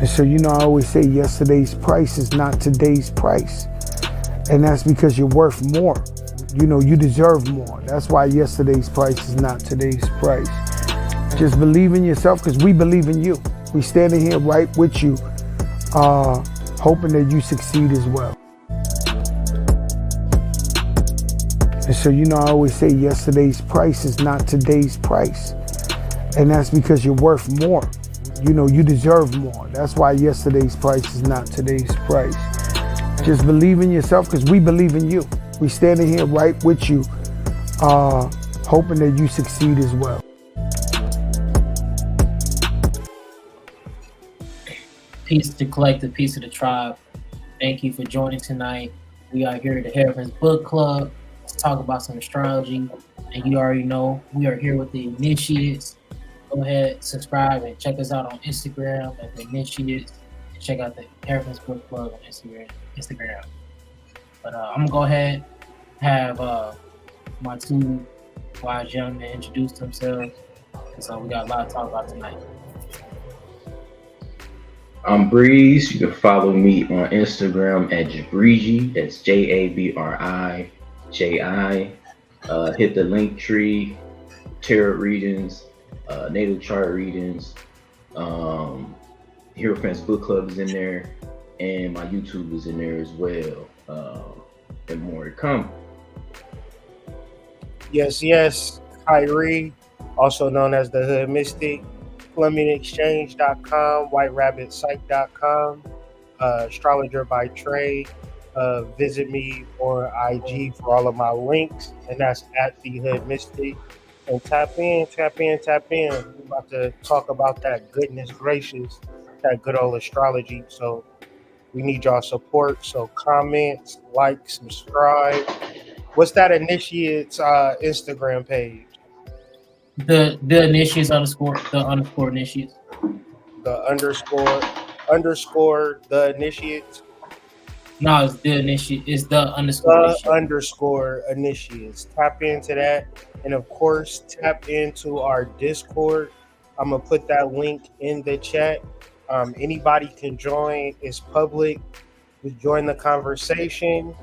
And so, I always say yesterday's price is not today's price. And that's because you're worth more. You deserve more. That's why yesterday's price is not today's price. Just believe in yourself, because we believe in you. We standing here right with you, hoping that you succeed as well. And so, I always say yesterday's price is not today's price. And that's because you're worth more. You deserve more. That's why yesterday's price is not today's price. Just believe in yourself, because we believe in you. We standing here right with you, hoping that you succeed as well. Peace to collective, peace to the tribe. Thank you for joining tonight. We are here at the Harrison's Book Club. Let's talk about some astrology. And you already know we are here with the initiates. Go ahead, subscribe, and check us out on Instagram at the initiates. And check out the Harrison's Book Club on Instagram. But I'm gonna go ahead and have my two wise young men introduce themselves. So we got a lot to talk about tonight. I'm Breeze. You can follow me on Instagram at Jabriji. That's JABRIJI. Hit the link tree, tarot readings, natal chart readings. Hero Fans Book Club is in there, and my YouTube is in there as well. And more to come. Yes. Kyrie, also known as the Hood Mystic. FlemingExchange.com, WhiteRabbitPsych.com, astrologer by trade. Visit me on IG for all of my links, and that's at the Hood Mystic. And tap in. We're about to talk about that goodness gracious, that good old astrology. So we need y'all support. So comments, like, subscribe. What's that initiate's Instagram page? The initiates _the initiates. The underscore the initiates. No, it's the initiate. It's the underscore initiates. Tap into that, and of course, tap into our Discord. I'm gonna put that link in the chat. Anybody can join. It's public. We join the conversation.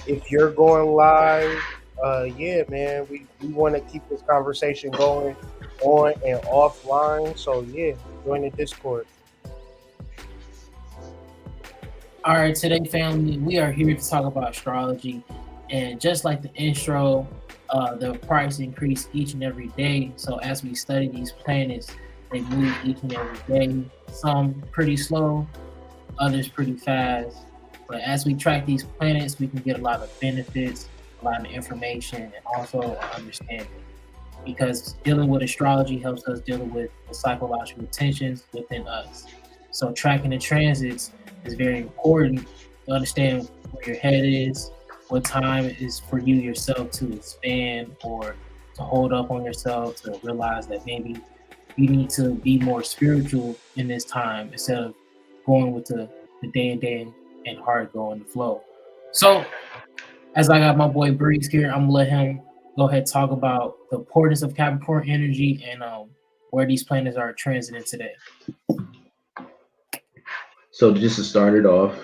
If you're going live, yeah, man, we want to keep this conversation going on and offline. So yeah, join the Discord. All right, today, family, we are here to talk about astrology, and just like the intro, the price increase each and every day. So as we study these planets, they move each and every day. Some pretty slow, others pretty fast. But as we track these planets, we can get a lot of benefits, a lot of information, and also understanding. Because dealing with astrology helps us deal with the psychological tensions within us. So tracking the transits is very important to understand where your head is, what time is for you yourself to expand or to hold up on yourself, to realize that maybe you need to be more spiritual in this time instead of going with the day and heart going to flow. So as I got my boy Breeze here, I'm gonna let him go ahead and talk about the importance of Capricorn energy and where these planets are transiting today. So just to start it off,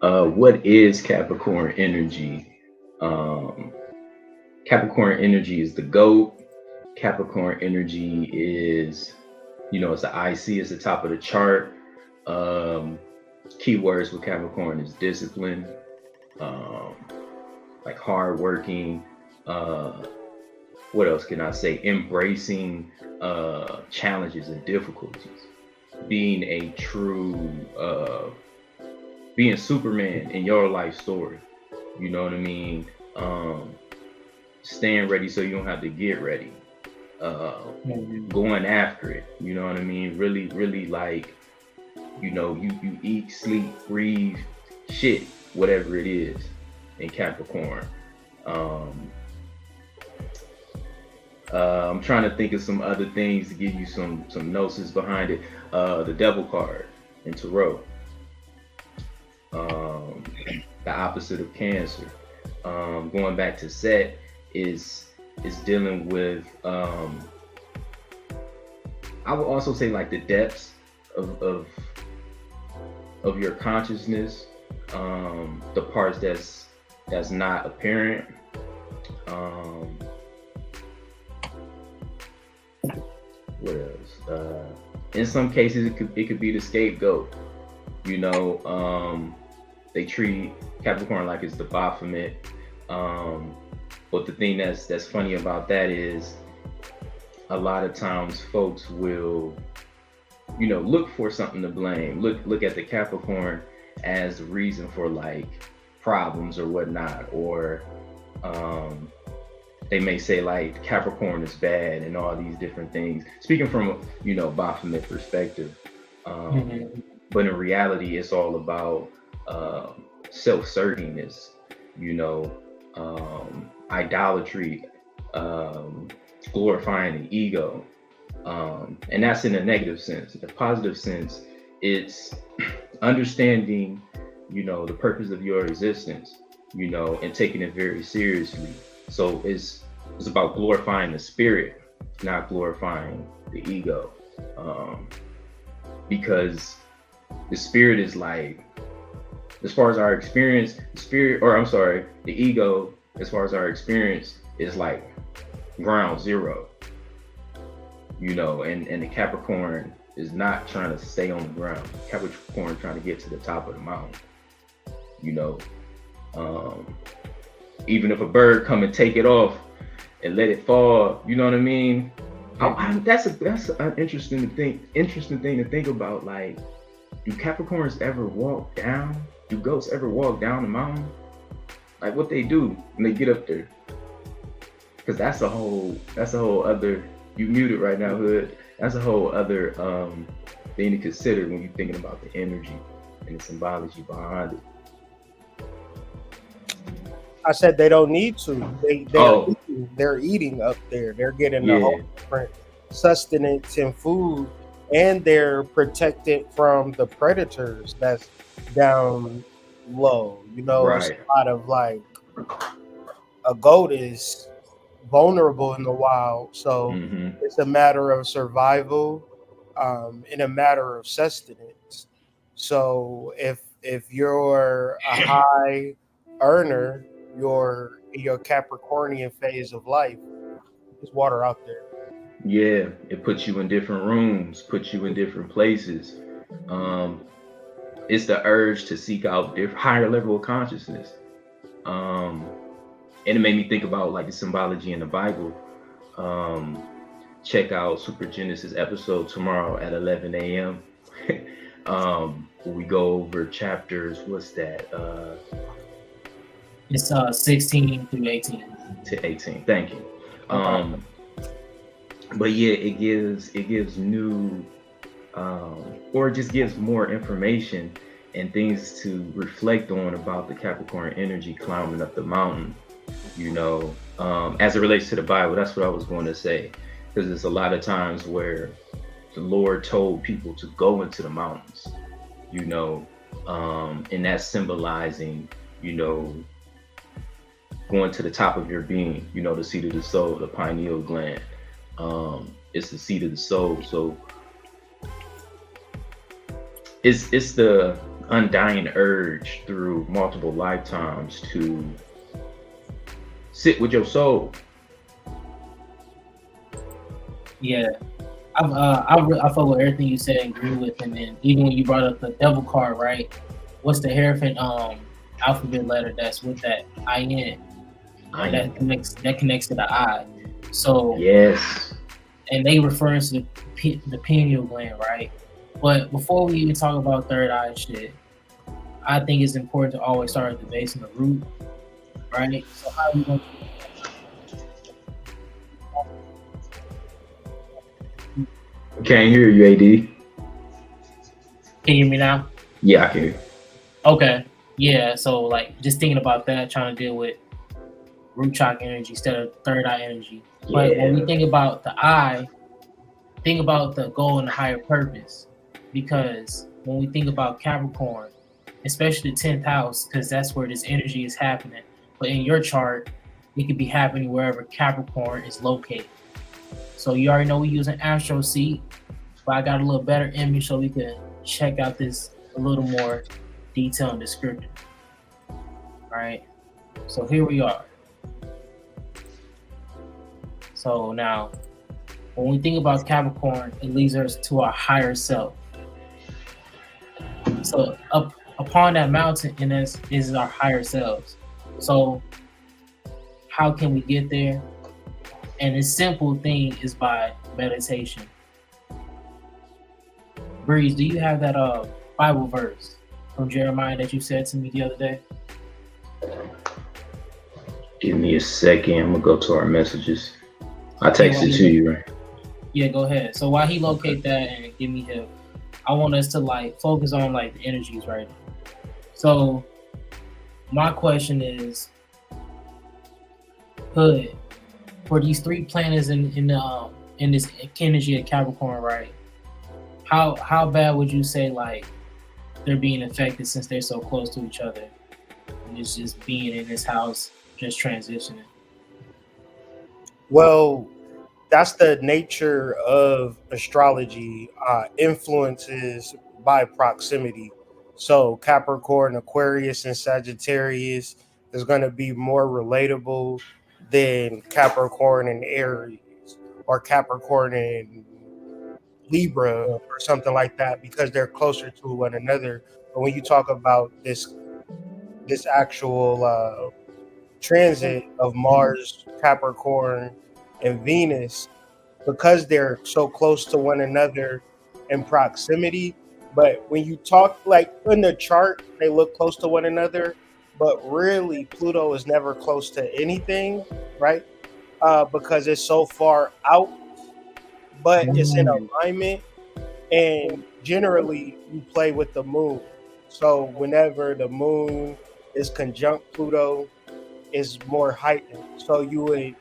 what is Capricorn energy? Capricorn energy is the GOAT. Capricorn energy is, it's the IC, it's the top of the chart. Keywords with Capricorn is discipline, like hardworking. What else can I say? Embracing challenges and difficulties. Being a true, being Superman in your life story. You know what I mean? Staying ready so you don't have to get ready. Going after it. You know what I mean? Really like, you eat, sleep, breathe, shit, whatever it is in Capricorn. I'm trying to think of some other things to give you some gnosis behind it. The Devil card in Tarot. The opposite of Cancer. Going back to Set is is dealing with I would also say like the depths of your consciousness, the parts that's not apparent. What else? In some cases, it could be the scapegoat. You know, they treat Capricorn like it's the Baphomet. But the thing that's funny about that is a lot of times folks will, you know, look for something to blame. Look at the Capricorn as the reason for like problems or whatnot, or they may say like Capricorn is bad and all these different things. Speaking from a, you know, Baphomet perspective, but in reality, it's all about self-centeredness, you know, idolatry, glorifying the ego, and that's in a negative sense. In a positive sense, it's understanding, you know, the purpose of your existence, you know, and taking it very seriously. So it's about glorifying the spirit, not glorifying the ego, because the spirit is like, as far as our experience, the ego, as far as our experience, is like ground zero, you know, and the Capricorn is not trying to stay on the ground. Capricorn trying to get to the top of the mountain, you know. Even if a bird come and take it off and let it fall, you know what I mean? That's an interesting thing to think about. Like, do Capricorns ever walk down? Do ghosts ever walk down the mountain? Like, what they do when they get up there? Because that's a whole other. You muted right now, Hood. That's a whole other thing to consider when you're thinking about the energy and the symbology behind it. I said they don't need to. They're eating up there. They're getting a whole different sustenance and food, and they're protected from the predators that's down low. You know, Right. It's a lot of like, a goat is vulnerable in the wild, so it's a matter of survival, and a matter of sustenance. So if you're a high earner, you're in your Capricornian phase of life, there's water out there. Yeah, it puts you in different rooms, puts you in different places. It's the urge to seek out higher level of consciousness. And it made me think about like the symbology in the Bible. Check out Super Genesis episode tomorrow at 11 a.m. Where we go over chapters, what's that? It's 16 through 18. To 18. Thank you. But yeah, it gives new, or it just gives more information and things to reflect on about the Capricorn energy climbing up the mountain, you know, as it relates to the Bible. That's what I was going to say, because there's a lot of times where the Lord told people to go into the mountains, you know, and that's symbolizing, you know, going to the top of your being, you know, the seat of the soul, the pineal gland. It's the seat of the soul. So it's the undying urge through multiple lifetimes to sit with your soul. Yeah, I fuck with everything you said and agree with, and then even when you brought up the devil card, right? What's the hierophant alphabet letter that's with that IN? That connects to the I. So yes, and they refer to the pineal gland, right? But before we even talk about third eye shit, I think it's important to always start at the base and the root, right? So how are we going to... Can't hear you, AD. Can you hear me now? Yeah, I can hear you. Okay. Yeah, so like just thinking about that, trying to deal with root chakra energy instead of third eye energy. But when we think about the eye, think about the goal and the higher purpose. Because when we think about Capricorn, especially the 10th house, because that's where this energy is happening. But in your chart, it could be happening wherever Capricorn is located. So you already know we use an astro seed, but I got a little better image so we can check out this a little more detailed and descriptive. All right, so here we are. So now, when we think about Capricorn, it leads us to our higher self. So up upon that mountain in us is our higher selves. So how can we get there? And the simple thing is by meditation. Breeze, do you have that Bible verse from Jeremiah that you said to me the other day? Give me a second. I'm gonna go to our messages. I texted to you, right? Yeah, go ahead. So while he locate that and give me him, I want us to like focus on like the energies right now. So my question is, Hood, for these 3 planets in this energy of Capricorn, right? How bad would you say like they're being affected since they're so close to each other and it's just being in this house, just transitioning? Well, that's the nature of astrology, influences by proximity. So Capricorn, Aquarius, and Sagittarius is going to be more relatable than Capricorn and Aries or Capricorn and Libra or something like that because they're closer to one another. But when you talk about this actual transit of Mars, Capricorn, and Venus, because they're so close to one another in proximity. But when you talk like in the chart, they look close to one another, but really Pluto is never close to anything, right? Because it's so far out, but it's in alignment. And generally, you play with the moon. So whenever the moon is conjunct Pluto, is more heightened. So you would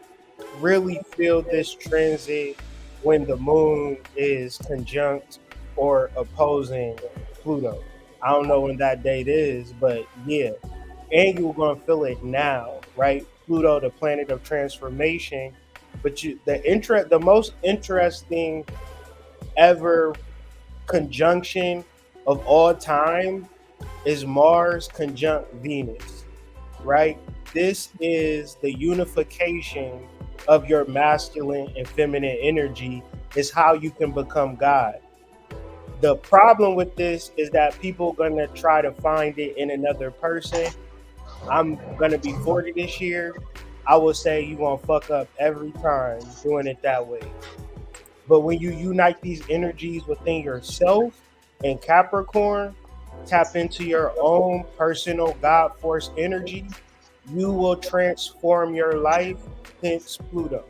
really feel this transit when the moon is conjunct or opposing Pluto. I don't know when that date is, but yeah. And you're going to feel it now, right? Pluto, the planet of transformation. But the most interesting ever conjunction of all time is Mars conjunct Venus, right? This is the unification of your masculine and feminine energy, is how you can become God. The problem with this is that people are going to try to find it in another person. I'm going to be 40 this year. I will say you're going to fuck up every time doing it that way. But when you unite these energies within yourself and Capricorn, tap into your own personal God force energy, you will transform your life, hence Pluto.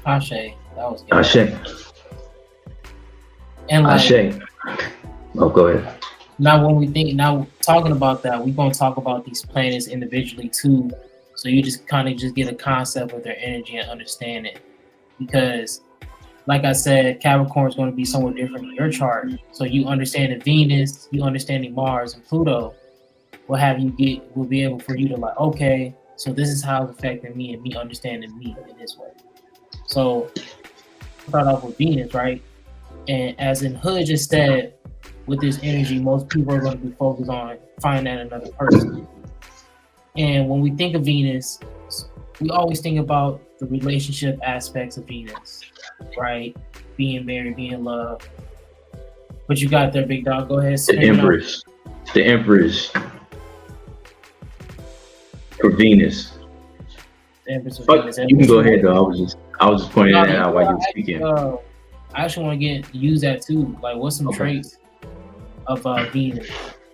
Ashe, that was good. Ashe. And like, Ashe. Oh, go ahead. Now talking about that, we're gonna talk about these planets individually too. So you just kind of just get a concept of their energy and understand it. Because like I said, Capricorn is going to be somewhat different in your chart. So you understanding Venus, you understanding Mars and Pluto will be able for you to like, okay, so this is how it's affecting me and me understanding me in this way. So start off with Venus, right? And as in Hood just said, with this energy, most people are going to be focused on finding another person. And when we think of Venus, we always think about the relationship aspects of Venus, right? Being married, being in love. But you got there, big dog. Go ahead. The Empress for Venus. The Empress for Venus. You can go ahead though. I was just pointing that out while you were speaking. I actually want to use that too. Like, what's some traits of Venus?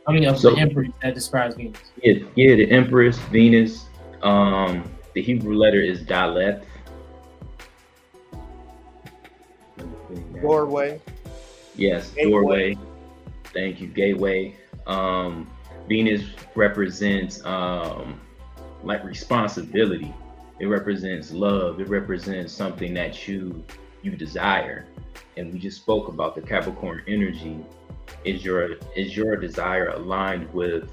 I mean, of the Empress that describes Venus. Yeah, the Empress, Venus. The Hebrew letter is Daleth. Doorway. Yes, Gateway. doorway. Thank you, gateway. Venus represents like responsibility. It represents love. It represents something that you desire. And we just spoke about the Capricorn energy. Is your desire aligned with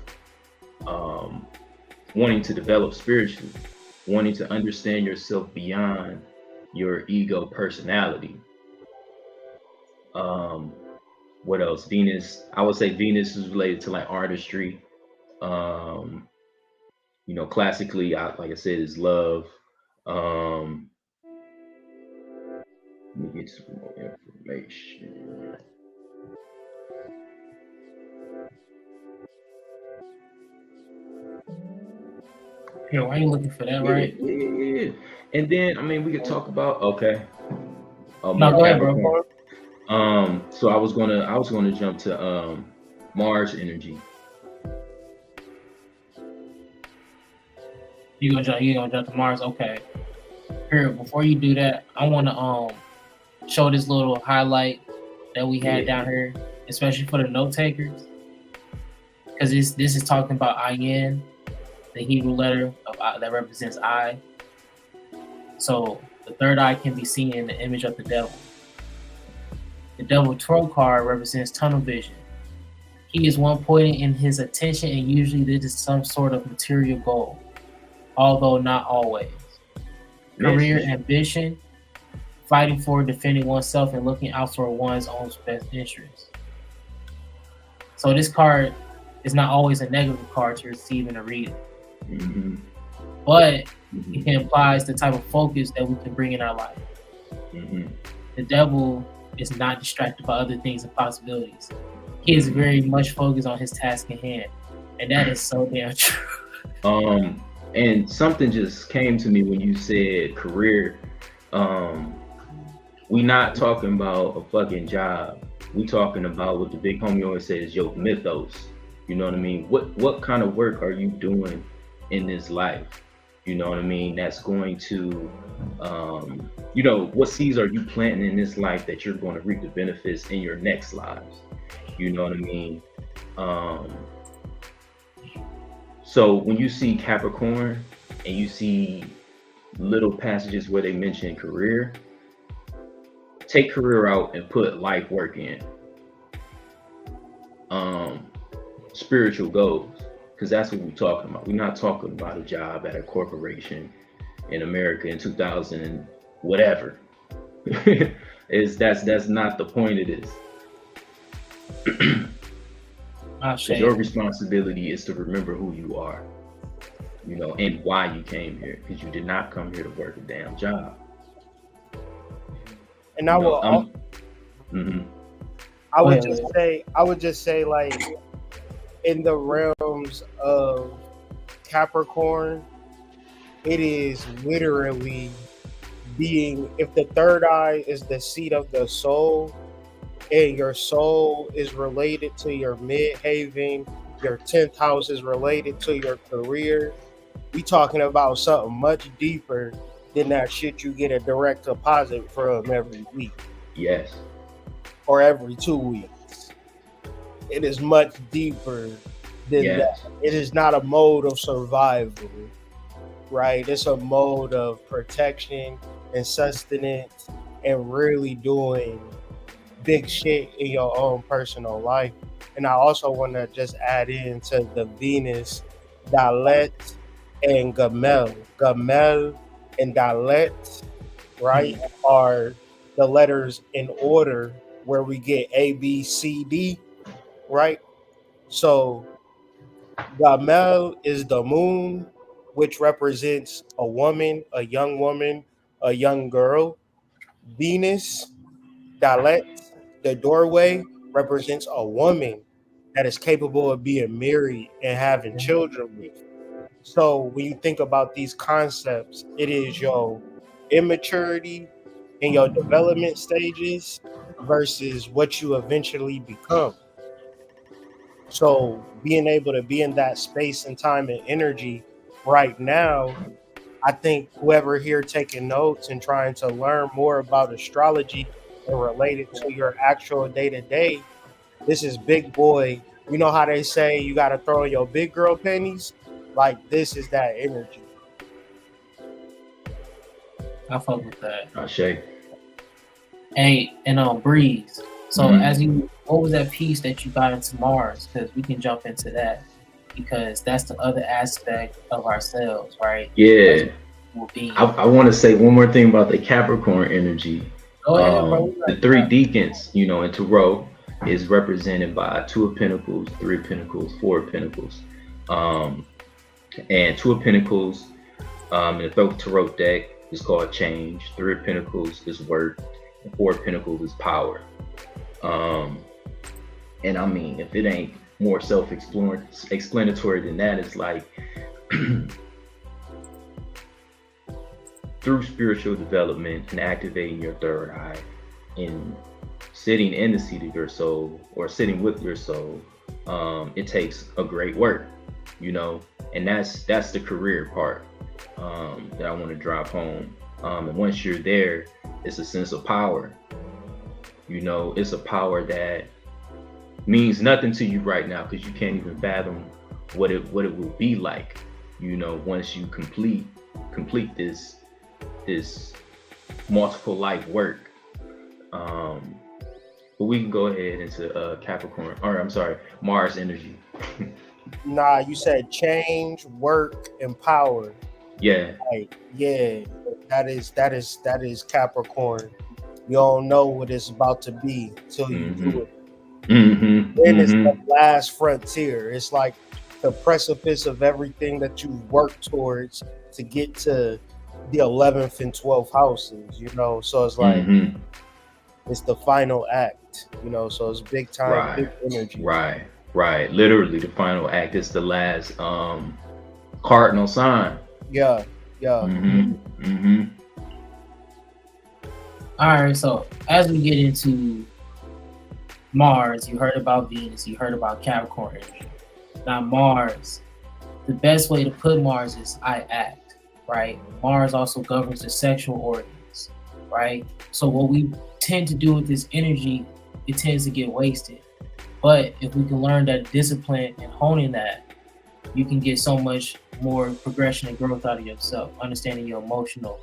wanting to develop spiritually, wanting to understand yourself beyond your ego personality. What else? Venus, I would say Venus is related to like artistry. Um, classically, like I said, is love. Um, Let me get some more information. Here, why are you looking for that, Yeah, right? yeah. And then we could talk about No, more go ahead, bro. Capricorn. So I was gonna jump to Mars energy. You gonna jump to Mars? Okay. Here, before you do that, I wanna show this little highlight that we had down here, especially for the note takers, because this is talking about Ayin, the Hebrew letter that represents I. So the third eye can be seen in the image of the devil. The devil tarot card represents tunnel vision. He is one pointing in his attention, and usually this is some sort of material goal, although not always. Career ambition, fighting for defending oneself and looking out for one's own best interests. So this card is not always a negative card to receive in a reading, but it implies the type of focus that we can bring in our life. The devil is not distracted by other things and possibilities. He is very much focused on his task in hand, and that is so damn true. And something just came to me when you said career. We not talking about a fucking job. We talking about what the big homie always says, your mythos. You know what I mean? What kind of work are you doing in this life? You know what I mean? That's going to, what seeds are you planting in this life that you're going to reap the benefits in your next lives? You know what I mean? So when you see Capricorn and you see little passages where they mention career, take career out and put life work in. Spiritual goals, because that's what we're talking about. We're not talking about a job at a corporation in America in 2000 and whatever. That's not the point of this. Your responsibility is to remember who you are, and why you came here, because you did not come here to work a damn job. And I would just say, like, in the realms of Capricorn, it is literally being, if the third eye is the seat of the soul, and your soul is related to your midhaven, your 10th house is related to your career, we talking about something much deeper than that shit you get a direct deposit from every week. Yes. Or every 2 weeks. It is much deeper than that. It is not a mode of survival, right? It's a mode of protection and sustenance and really doing big shit in your own personal life. And I also want to just add in to the Venus, Dalet, and Gamel. Gamel and Dalet, right, are the letters in order where we get A, B, C, D, right? So Gamel is the moon, which represents a woman, a young girl. Venus, Dalet, the doorway, represents a woman that is capable of being married and having children with. So when you think about these concepts, it is your immaturity in your development stages versus what you eventually become. So being able to be in that space and time and energy right now, I think whoever here taking notes and trying to learn more about astrology and relate it to your actual day-to-day, this is big boy. You know how they say you got to throw in your big girl panties? Like, this is that energy. I fuck with that. Shay. Hey, and Breeze. So what was that piece that you got into Mars? Because we can jump into that. because that's the other aspect of ourselves, right? Yeah. Will be. I want to say one more thing about the Capricorn energy. Go ahead, bro. The three deacons, you know, in Tarot is represented by Two of Pentacles, Three of Pentacles, Four of Pentacles. And Two of Pentacles in the Tarot deck is called change. Three of Pentacles is work. And Four of Pentacles is power. And I mean, if it ain't more self-explanatory than that, it's like through spiritual development and activating your third eye and sitting in the seat of your soul or sitting with your soul, it takes a great work, you know, and that's the career part that I want to drive home. And once you're there, it's a sense of power. You know, it's a power that means nothing to you right now because you can't even fathom what it will be like, you know, once you complete this multiple life work. But we can go ahead into Capricorn, or I'm sorry, Mars energy. Nah, you said change, work, and power. Yeah. Right. Yeah, that is Capricorn. You don't know what it's about to be till you do it. Then it's the last frontier. It's like the precipice of everything that you work towards to get to the 11th and 12th houses, you know. So it's like it's the final act, you know. So it's big time, big energy. Right. Literally, the final act is the last cardinal sign. All right, so as we get into Mars, you heard about Venus, you heard about Capricorn energy. Now Mars, the best way to put Mars is I act, right? Mars also governs the sexual organs, right? So what we tend to do with this energy, it tends to get wasted. But if we can learn that discipline and honing that, you can get so much more progression and growth out of yourself, understanding your emotional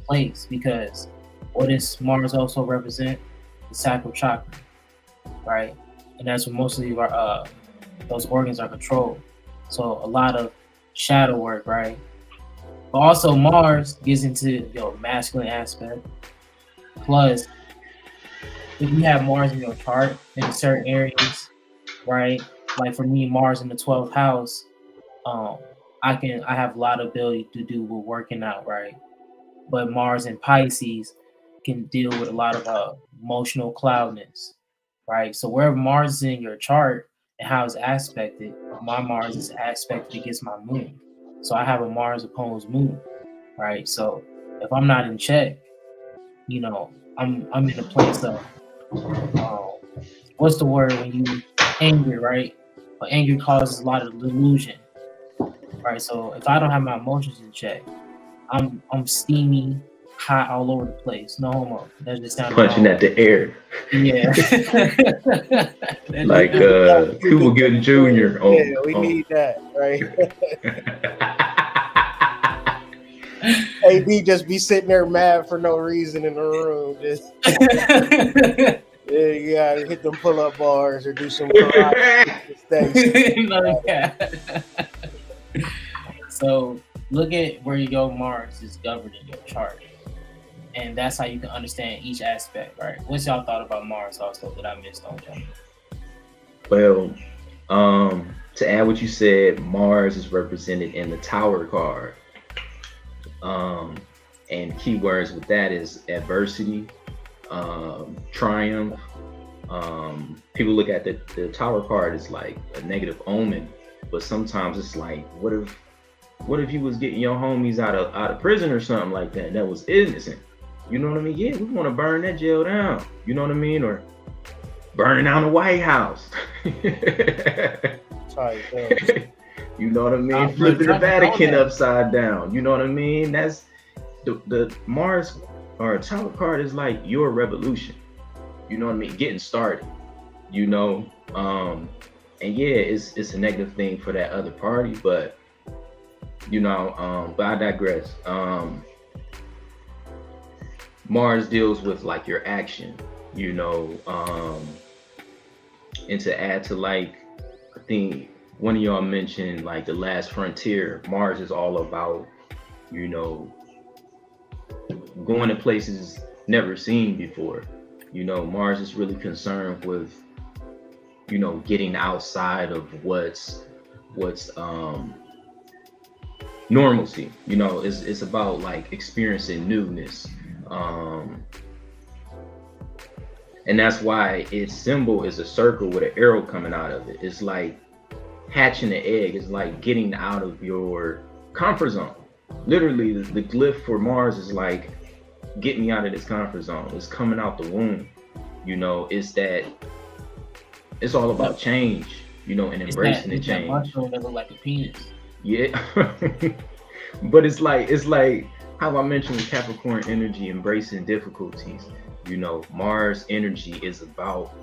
place. Because what does Mars also represent? The sacral chakra, right? And that's where most of our those organs are controlled. So a lot of shadow work, right? But also Mars gets into your masculine aspect. Plus, if you have Mars in your chart in certain areas, right? Like for me, Mars in the 12th house, I have a lot of ability to do with working out, right? But Mars in Pisces can deal with a lot of emotional cloudness, right? So wherever Mars is in your chart and how it's aspected, my Mars is aspected against my moon. So I have a Mars opposed moon, right? So if I'm not in check, you know, I'm in a place of what's the word when you angry, right? But anger causes a lot of delusion, right? So if I don't have my emotions in check, I'm steamy, hot all over the place. No homo. That just sounds punching wrong. at the air. Yeah. Like Cuba Gooding Jr. We need that, right? AB just be sitting there mad for no reason in the room. Just you gotta hit them pull-up bars or do some So look at where your Mars is governed in your chart. And that's how you can understand each aspect, right? What's y'all thought about Mars also that I missed on y'all? Well, to add what you said, Mars is represented in the Tower card. And keywords with that is adversity, triumph. People look at the Tower card as like a negative omen, but sometimes it's like, what if you was getting your homies out of prison or something like that? That was innocent. You know what I mean? Yeah, we want to burn that jail down. You know what I mean? Or burning down the White House. You know what I mean? Flipping the Vatican upside down. You know what I mean? That's the Mars or Tower card is like your revolution. You know what I mean? Getting started. You know, and yeah, it's a negative thing for that other party, but you know, but I digress. Mars deals with like your action, you know, and to add to like, I think one of y'all mentioned like the last frontier. Mars is all about, you know, going to places never seen before. You know, Mars is really concerned with, you know, getting outside of what's normalcy. You know, it's about like experiencing newness. And that's why its symbol is a circle with an arrow coming out of it. It's like hatching an egg. It's like getting out of your comfort zone. Literally, the glyph for Mars is like, get me out of this comfort zone. It's coming out the womb. You know, it's all about change, you know, and embracing the change. That mushroom that look like a penis. Yeah. But it's like how I mentioned with Capricorn energy, embracing difficulties. You know, Mars energy is about,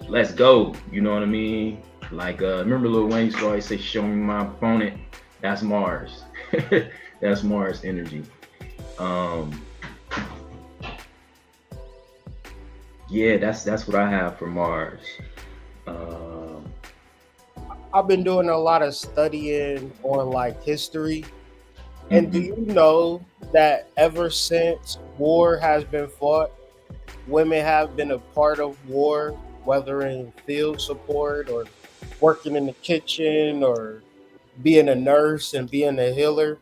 let's go. You know what I mean? Like, remember Lil Wayne used to always say, show me my opponent. That's Mars. That's Mars energy. Yeah, that's what I have for Mars. I've been doing a lot of studying on like history. And do you know that ever since war has been fought, women have been a part of war, whether in field support or working in the kitchen or being a nurse and being a healer?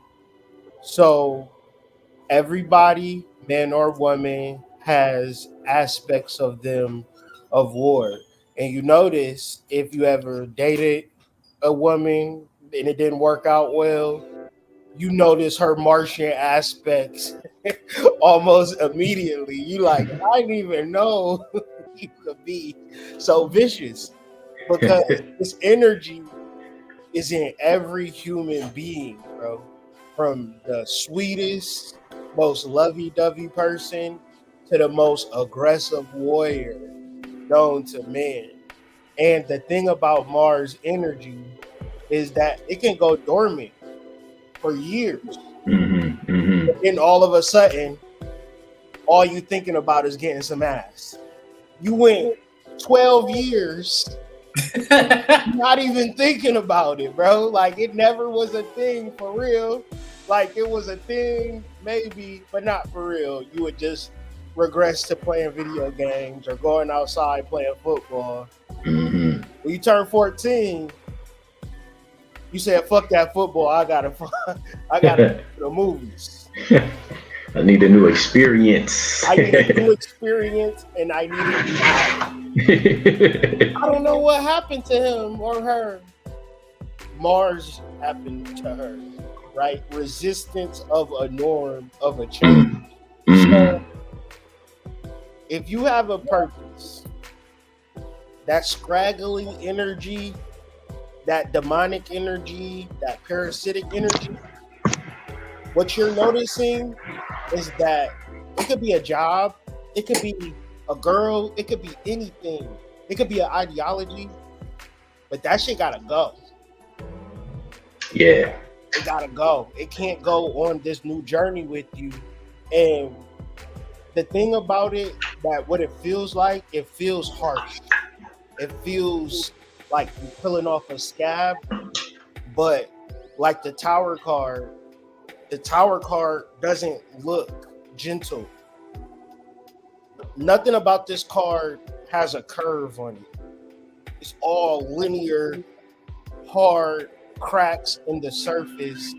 So everybody, man or woman, has aspects of them of war. And you notice if you ever dated a woman and it didn't work out well, you notice her Martian aspects almost immediately. You like, I didn't even know you could be so vicious, because this energy is in every human being, bro. From the sweetest, most lovey-dovey person to the most aggressive warrior known to man. And the thing about Mars energy is that it can go dormant for years. And then all of a sudden, all you thinking about is getting some ass. You went 12 years not even thinking about it, bro. Like, it never was a thing for real. Like, it was a thing maybe, but not for real. You would just regress to playing video games or going outside playing football. When you turn 14, you said, fuck that football, I gotta go to the movies. I need a new experience. I need a new experience, and I need it now. I don't know what happened to him or her. Mars happened to her, right? Resistance of a norm, of a change. So, if you have a purpose, that scraggly energy, that demonic energy, that parasitic energy, what you're noticing is that it could be a job, it could be a girl, it could be anything. It could be an ideology, but that shit gotta go. Yeah. It gotta go. It can't go on this new journey with you. And the thing about it, that what it feels like, it feels harsh. It feels like you're pulling off a scab, but like the Tower card doesn't look gentle. Nothing about this card has a curve on it. It's all linear, hard cracks in the surface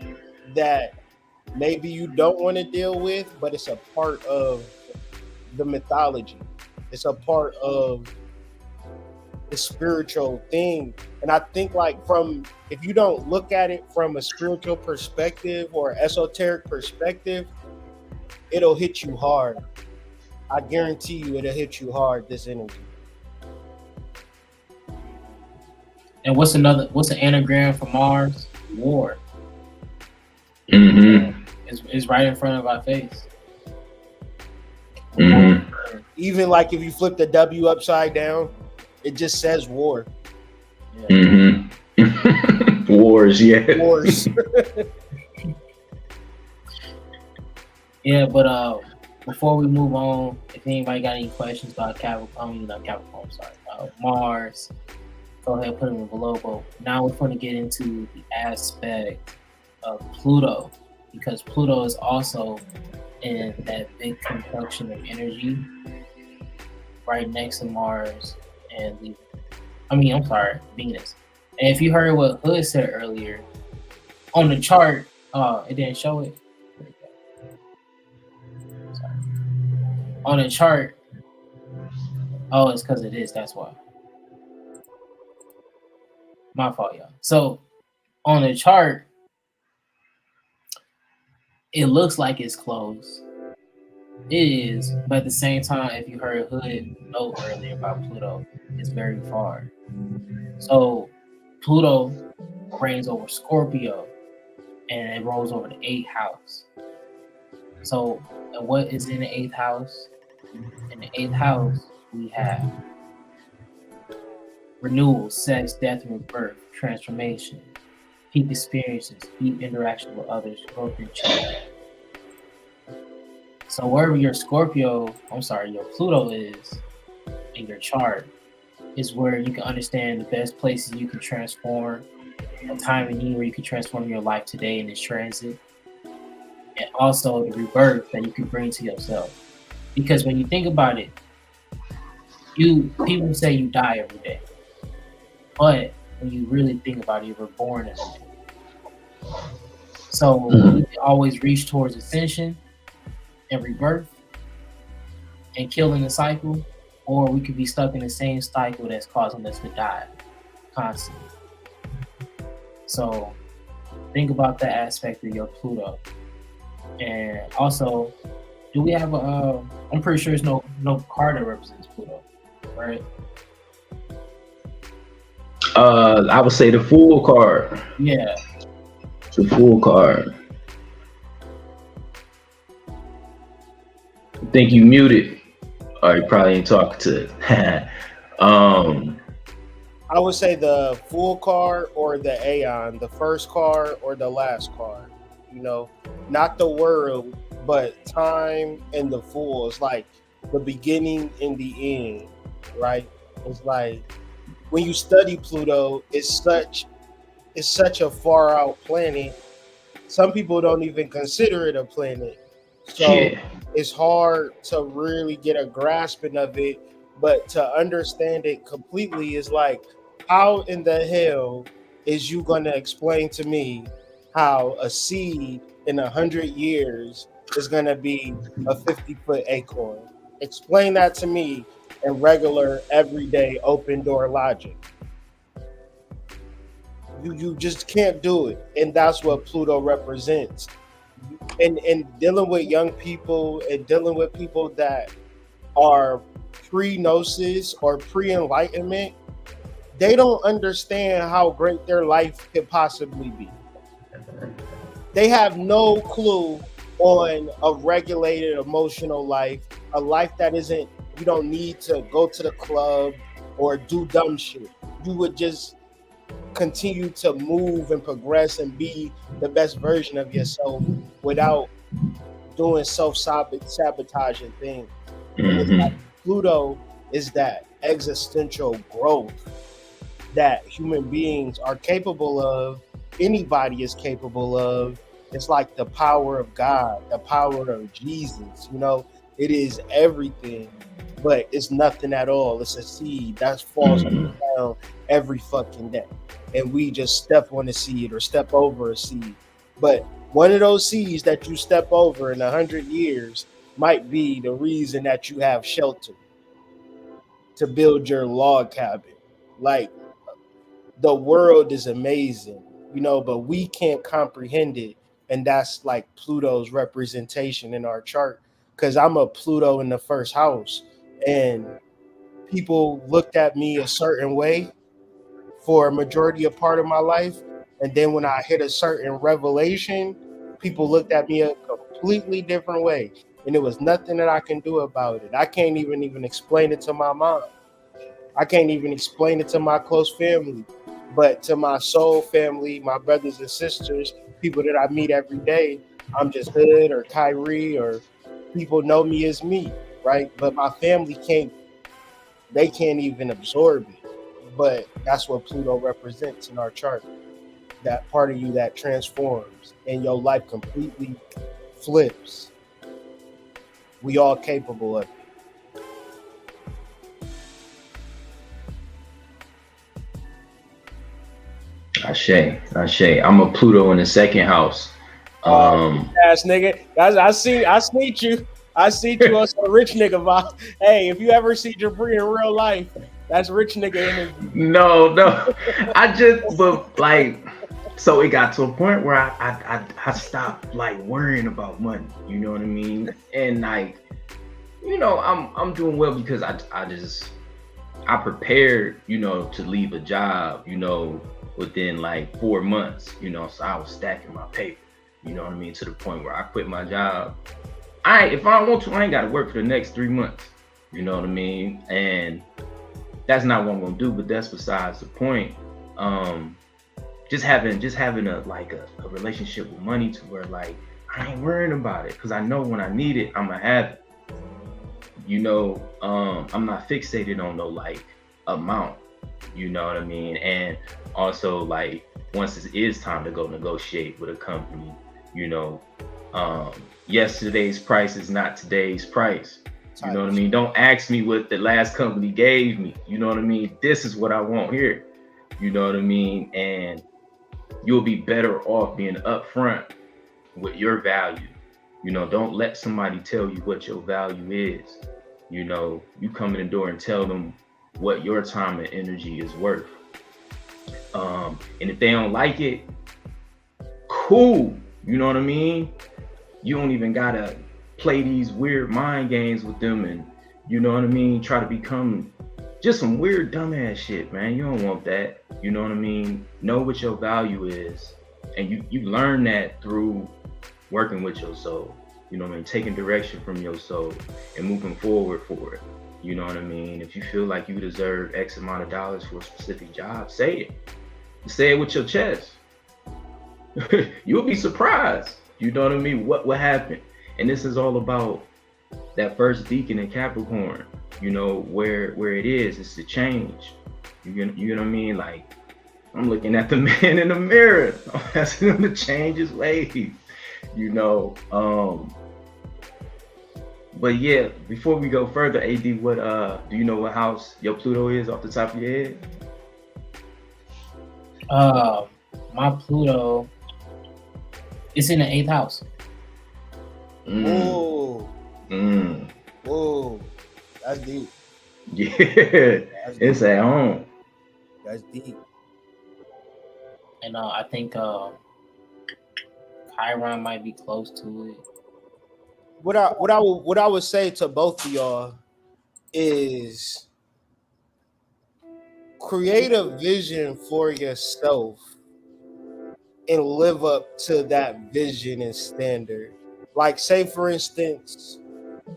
that maybe you don't want to deal with, but it's a part of the mythology. It's a part of the spiritual thing. And I think, like, if you don't look at it from a spiritual perspective or esoteric perspective, it'll hit you hard. I guarantee you it'll hit you hard, this energy. And what's an anagram for Mars? War. It's right in front of our face. Even like if you flip the W upside down, it just says war. Yeah. Wars, yeah. Wars. Yeah, but before we move on, if anybody got any questions about Mars, go ahead and put them below. But now we're going to get into the aspect of Pluto, because Pluto is also in that big conjunction of energy right next to Mars and Venus. And if you heard what Hood said earlier on the chart, it didn't show it. Sorry. On the chart, it's because it is. That's why. My fault, y'all. So on the chart, it looks like it's close. It is, but at the same time, if you heard Hood note earlier about Pluto, it's very far. So Pluto reigns over Scorpio, and it rolls over the 8th house. So what is in the 8th house? In the 8th house, we have renewal, sex, death, and rebirth, transformation, peak experiences, deep interaction with others, growth and change. So wherever your Pluto is in your chart is where you can understand the best places you can transform, a time and need where you can transform your life today in this transit, and also the rebirth that you can bring to yourself. Because when you think about it, people say you die every day, but when you really think about it, you were born every day. So we can always reach towards ascension and rebirth and killing the cycle, or we could be stuck in the same cycle that's causing us to die constantly. So think about that aspect of your Pluto. And also, do we have I'm pretty sure there's no card that represents Pluto, right? I would say the Fool card. Yeah. The Fool card. I think you muted. Or you probably ain't talking to it. I would say the Fool card or the Aeon, the first card or the last card. You know, not the world, but time and the Fool. It's like the beginning and the end, right? It's like when you study Pluto, it's such a far out planet. Some people don't even consider it a planet. So it's hard to really get a grasping of it, but to understand it completely is like, how in the hell is you gonna explain to me how a seed in 100 years is gonna be a 50-foot acorn? Explain that to me in regular, everyday, open door logic. You just can't do it, and that's what Pluto represents. And dealing with young people and dealing with people that are pre-gnosis or pre-enlightenment, they don't understand how great their life could possibly be. They have no clue on a regulated emotional life, a life that isn't, you don't need to go to the club or do dumb shit. You would just continue to move and progress and be the best version of yourself without doing self-sabotaging things. Like Pluto is that existential growth that human beings are capable of, anybody is capable of. It's like the power of God, the power of Jesus, you know, it is everything, but it's nothing at all. It's a seed that falls down every fucking day. And we just step on a seed or step over a seed. But one of those seeds that you step over in 100 years might be the reason that you have shelter to build your log cabin. Like, the world is amazing, you know, but we can't comprehend it. And that's like Pluto's representation in our chart. Because I'm a Pluto in the first house, and people looked at me a certain way for a majority of part of my life. And then when I hit a certain revelation, people looked at me a completely different way. And there was nothing that I can do about it. I can't even explain it to my mom. I can't even explain it to my close family. But to my soul family, my brothers and sisters, people that I meet every day, I'm just Hood or Kyrie, or people know me as me, right? But my family can't even absorb it. but that's what Pluto represents in our chart. That part of you that transforms and your life completely flips. We all capable of it. Ashe. I'm a Pluto in the second house. Ass nigga. I seen you. I see you on some rich nigga vibe. Hey, if you ever see Jabri in real life, that's rich nigga energy. No. But like, so it got to a point where I stopped like worrying about money. You know what I mean? And like, you know, I'm doing well because I prepared, you know, to leave a job, you know, within like 4 months, you know, so I was stacking my paper, you know what I mean, to the point where I quit my job. If I don't want to, I ain't got to work for the next 3 months, you know what I mean? And that's not what I'm gonna do, but that's besides the point. Just having a relationship with money to where like I ain't worrying about it because I know when I need it, I'm gonna have it. You know, I'm not fixated on no like amount, you know what I mean? And also like once it is time to go negotiate with a company, you know, yesterday's price is not today's price. You know what I mean? Don't ask me what the last company gave me. You know what I mean? This is what I want here. You know what I mean? And you'll be better off being upfront with your value. You know, don't let somebody tell you what your value is. You know, you come in the door and tell them what your time and energy is worth. And if they don't like it, cool. You know what I mean? You don't even gotta play these weird mind games with them and, you know what I mean, try to become just some weird dumbass shit, man. You don't want that. You know what I mean? Know what your value is. And you learn that through working with your soul. You know what I mean? Taking direction from your soul and moving forward for it. You know what I mean? If you feel like you deserve X amount of dollars for a specific job, say it. Say it with your chest. You'll be surprised. You know what I mean? What happened? And this is all about that first deacon in Capricorn. You know, where it is, it's the change. You know what I mean? Like, I'm looking at the man in the mirror. I'm asking him to change his ways. You know, but yeah, before we go further, AD, what do you know what house your Pluto is off the top of your head? My Pluto is in the 8th house. Whoa. Whoa. That's deep. Yeah, That's it's deep. at home. That's deep. And I think Chiron might be close to it. What I would say to both of y'all is create a vision for yourself and live up to that vision and standard. Like, say for instance,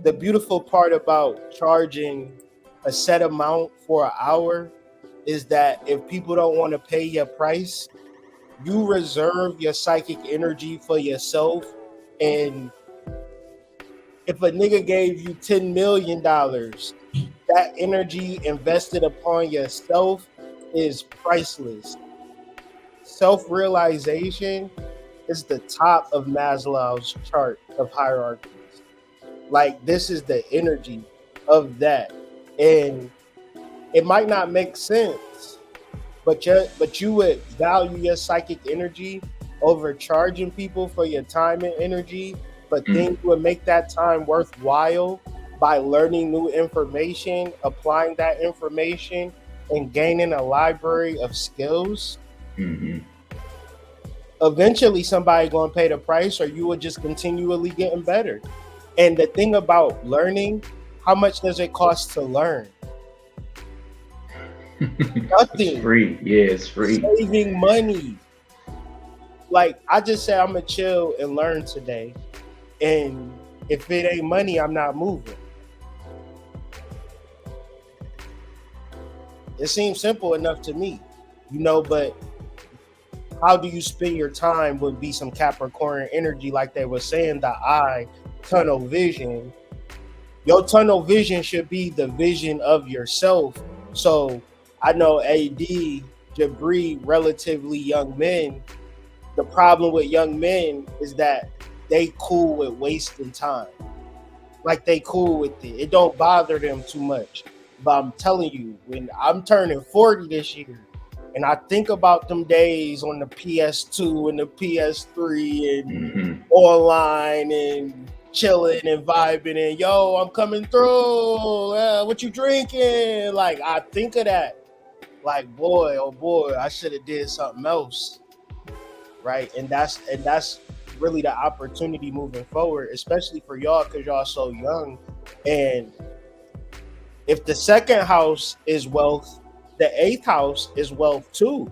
the beautiful part about charging a set amount for an hour is that if people don't want to pay your price, you reserve your psychic energy for yourself. And if a nigga gave you $10 million, that energy invested upon yourself is priceless. Self-realization is the top of Maslow's chart of hierarchies. Like, this is the energy of that. And it might not make sense, but you would value your psychic energy over charging people for your time and energy, but then you would make that time worthwhile by learning new information, applying that information, and gaining a library of skills. Mm-hmm. Eventually somebody gonna pay the price, or you will just continually getting better. And the thing about learning, how much does it cost to learn? Nothing. It's free. Yeah, it's free. Saving money. Like, I just said I'm gonna chill and learn today, and if it ain't money, I'm not moving. It seems simple enough to me, you know, but how do you spend your time would be some Capricorn energy, like they were saying, the eye, tunnel vision. Your tunnel vision should be the vision of yourself. So I know AD, Jabri, relatively young men. The problem with young men is that they cool with wasting time. Like they cool with it. It don't bother them too much. But I'm telling you, when I'm turning 40 this year, and I think about them days on the PS2 and the PS3 and online and chilling and vibing and yo, I'm coming through. What you drinking? Like I think of that. Like boy, oh boy, I should have did something else, right? And that's really the opportunity moving forward, especially for y'all because y'all so young. And if the second house is wealth, the eighth house is wealth too.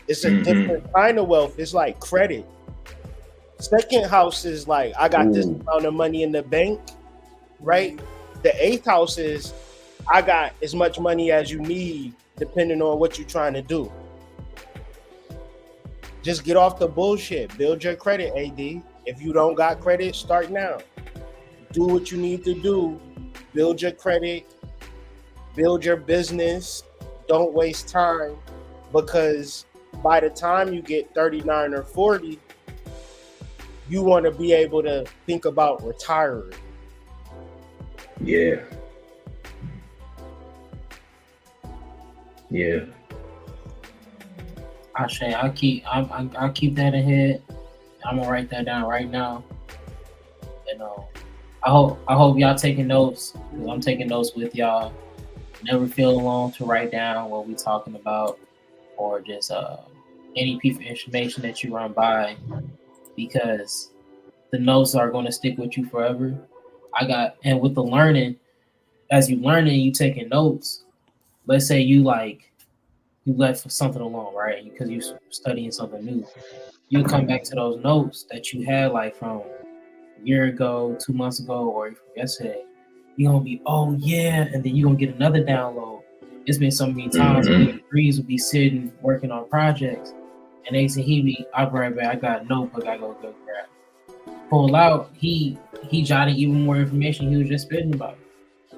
It's a different kind of wealth. It's like credit. Second house is like I got this amount of money in the bank, right? The eighth house is I got as much money as you need, depending on what you're trying to do. Just get off the bullshit. Build your credit, AD. If you don't got credit, start now. Do what you need to do. Build your credit. Build your business. Don't waste time, because by the time you get 39 or 40, you want to be able to think about retiring. Yeah. Yeah. I'll keep that ahead. I'm gonna write that down right now. And I hope y'all taking notes, because I'm taking notes with y'all. Never feel alone to write down what we talking about, or just any piece of information that you run by, because the notes are going to stick with you forever. And with the learning, as you learning, you taking notes. Let's say you left something alone, right? Because you studying something new. You come back to those notes that you had like from a year ago, 2 months ago, or from yesterday. You're gonna be, oh yeah, and then you're gonna get another download. It's been so many times me and Breeze would be sitting working on projects, and they say I'll be right back, I got a notebook, I go grab. Pull out, he jotted even more information he was just spitting about.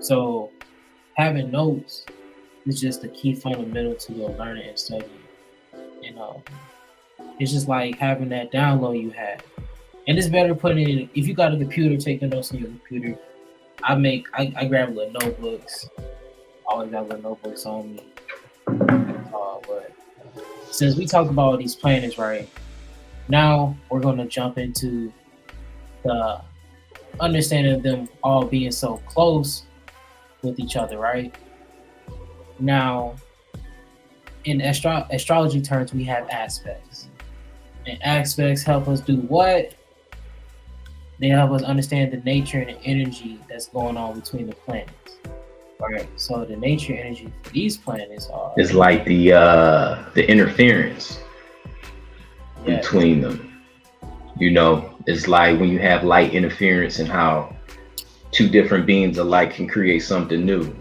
So having notes is just a key fundamental to your learning and studying. It's just like having that download you have. And it's better putting it in, if you got a computer, take the notes on your computer. I grab little notebooks. Always got little notebooks on me. But since we talk about these planets, right, now we're gonna jump into the understanding of them all being so close with each other, right? Now, in astrology terms, we have aspects. And aspects help us do what? They help us understand the nature and the energy that's going on between the planets. All right. So the nature and energy for these planets are. It's like the interference between them. It's like when you have light interference and how two different beings of light can create something new.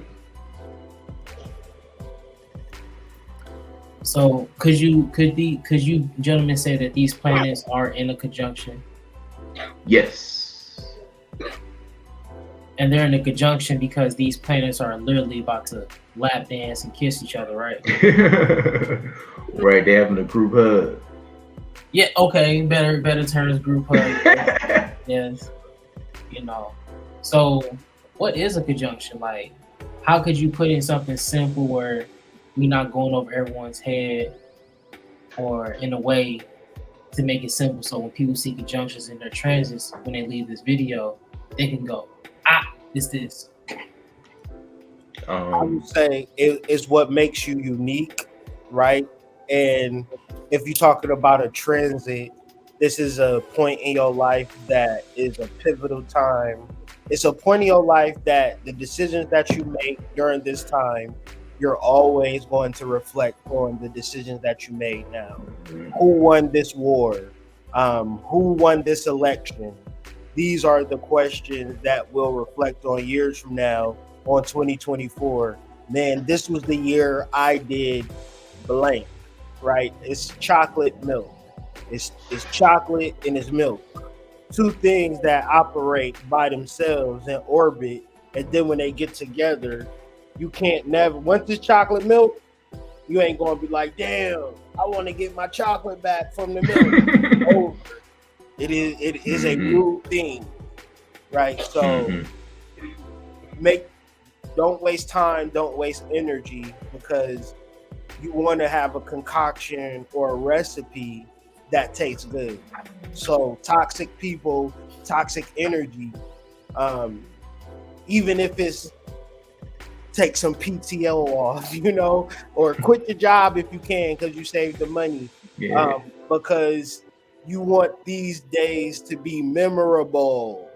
So could you gentlemen say that these planets are in a conjunction? Yes. And they're in a conjunction because these planets are literally about to lap dance and kiss each other, right? Right, they're having a group hug. Yeah, okay, better terms, group hug. Yes. So what is a conjunction? Like, how could you put in something simple where we're not going over everyone's head, or in a way to make it simple, so when people see conjunctions in their transits, when they leave this video, they can go, it's this. I would say it's what makes you unique, right? And if you're talking about a transit, this is a point in your life that is a pivotal time. It's a point in your life that the decisions that you make during this time, you're always going to reflect on the decisions that you made now. Who won this war? Who won this election? These are the questions that will reflect on years from now, on 2024. Man, this was the year I did blank, right? It's chocolate milk. It's chocolate and it's milk. Two things that operate by themselves in orbit, and then when they get together, you can't never, once it's chocolate milk, you ain't gonna be like, damn, I want to get my chocolate back from the milk. Over. It is a new thing, right? So don't waste time, don't waste energy, because you want to have a concoction or a recipe that tastes good. So toxic people, toxic energy, even if it's take some PTO off, or quit your job if you can because you saved the money. Yeah. Because you want these days to be memorable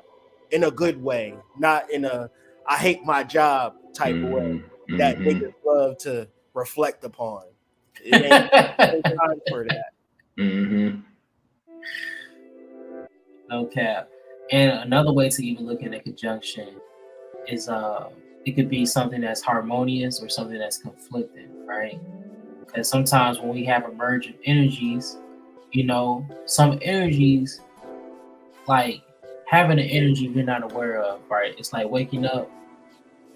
in a good way, not in a I hate my job type of way that niggas love to reflect upon. It ain't time for that. No cap. And another way to even look at a conjunction is it could be something that's harmonious or something that's conflicting, right? Because sometimes when we have a merge of energies, some energies, like having an energy you're not aware of, right? It's like waking up,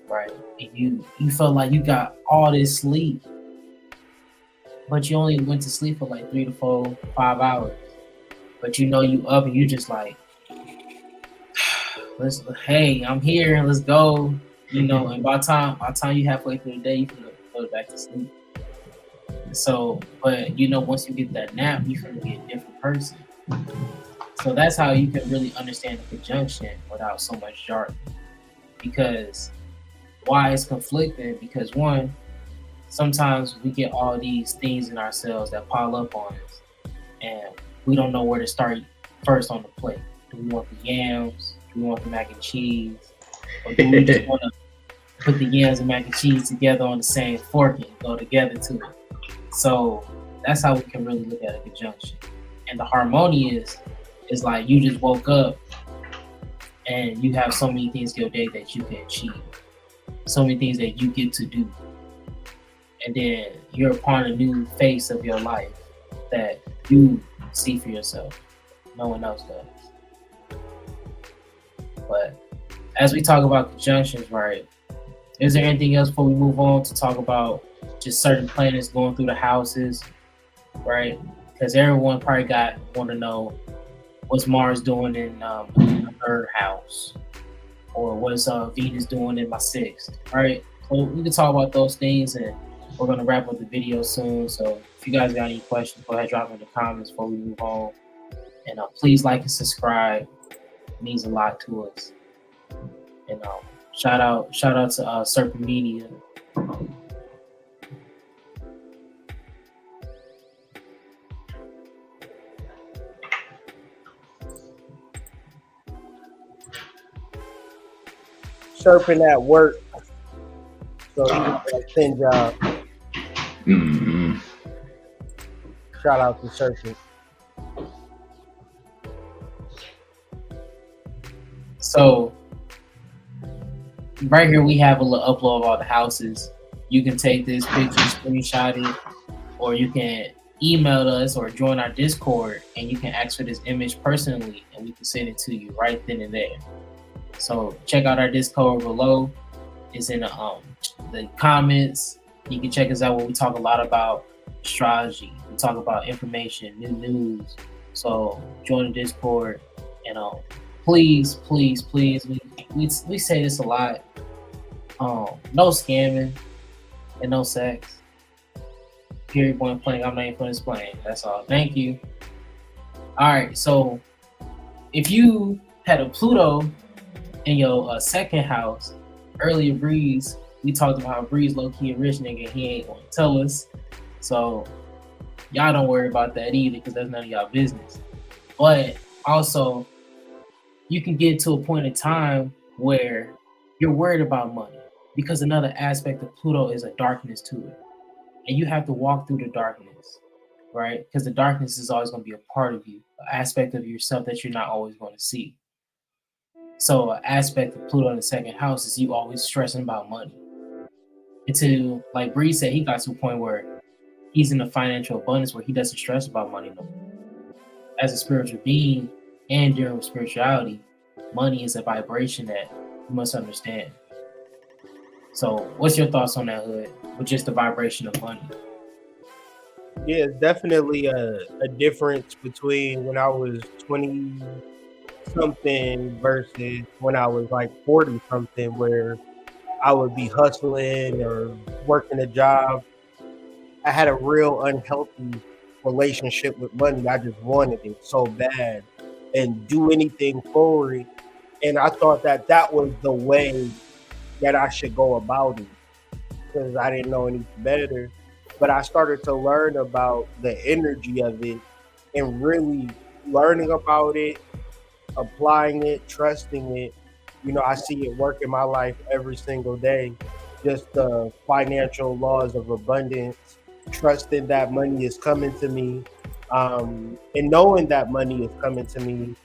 right? And you feel like you got all this sleep, but you only went to sleep for like 3 to 4, 5 hours. But you up and you just like, hey, I'm here, let's go. And by the time you halfway through the day, you can go back to sleep. So, but once you get that nap, you're gonna be a different person. So that's how you can really understand the conjunction without so much jargon. Because why it's conflicting? Because one, sometimes we get all these things in ourselves that pile up on us, and we don't know where to start first on the plate. Do we want the yams? Do we want the mac and cheese? Or do we just want to put the yams and mac and cheese together on the same fork and go together to it? So that's how we can really look at a conjunction. And the harmony is like you just woke up and you have so many things in your day that you can achieve. So many things that you get to do. And then you're upon a new phase of your life that you see for yourself. No one else does. But as we talk about conjunctions, right? Is there anything else before we move on to talk about just certain planets going through the houses, right? Because everyone probably want to know what's Mars doing in the 3rd house, or what's Venus doing in my 6th, right? So we can talk about those things, and we're gonna wrap up the video soon. So if you guys got any questions, go ahead, drop them in the comments before we move on. And please like and subscribe. It means a lot to us. And shout out to Serpent Media. Serpent at work, so he got a 10 job. Shout out to Serpent. So right here we have a little upload of all the houses. You can take this picture, screenshot it, or you can email us or join our Discord, and you can ask for this image personally, and we can send it to you right then and there. So check out our Discord below. It's in the comments. You can check us out where we talk a lot about astrology. We talk about information, new news. So join the Discord, and please, we say this a lot. No scamming and no sex. Period, point blank. I'm not even going to explain. That's all. Thank you. All right. So if you had a Pluto in your 2nd house, earlier Breeze, we talked about how Breeze low-key a rich nigga. He ain't going to tell us. So y'all don't worry about that either, because that's none of y'all business. But also, you can get to a point in time where you're worried about money, because another aspect of Pluto is a darkness to it. And you have to walk through the darkness, right? Because the darkness is always going to be a part of you, an aspect of yourself that you're not always going to see. So an aspect of Pluto in the 2nd house is you always stressing about money. Until, like Bree said, he got to a point where he's in a financial abundance where he doesn't stress about money no more. As a spiritual being and dealing with spirituality, money is a vibration that you must understand. So what's your thoughts on that, Hood, with just the vibration of money? Yeah, it's definitely a difference between when I was 20 something versus when I was like 40 something, where I would be hustling or working a job. I had a real unhealthy relationship with money. I just wanted it so bad and do anything for it. And I thought that that was the way that I should go about it because I didn't know any better. But I started to learn about the energy of it and really learning about it, applying it, trusting it. You know, I see it work in my life every single day. Just the financial laws of abundance, trusting that money is coming to me, and knowing that money is coming to me,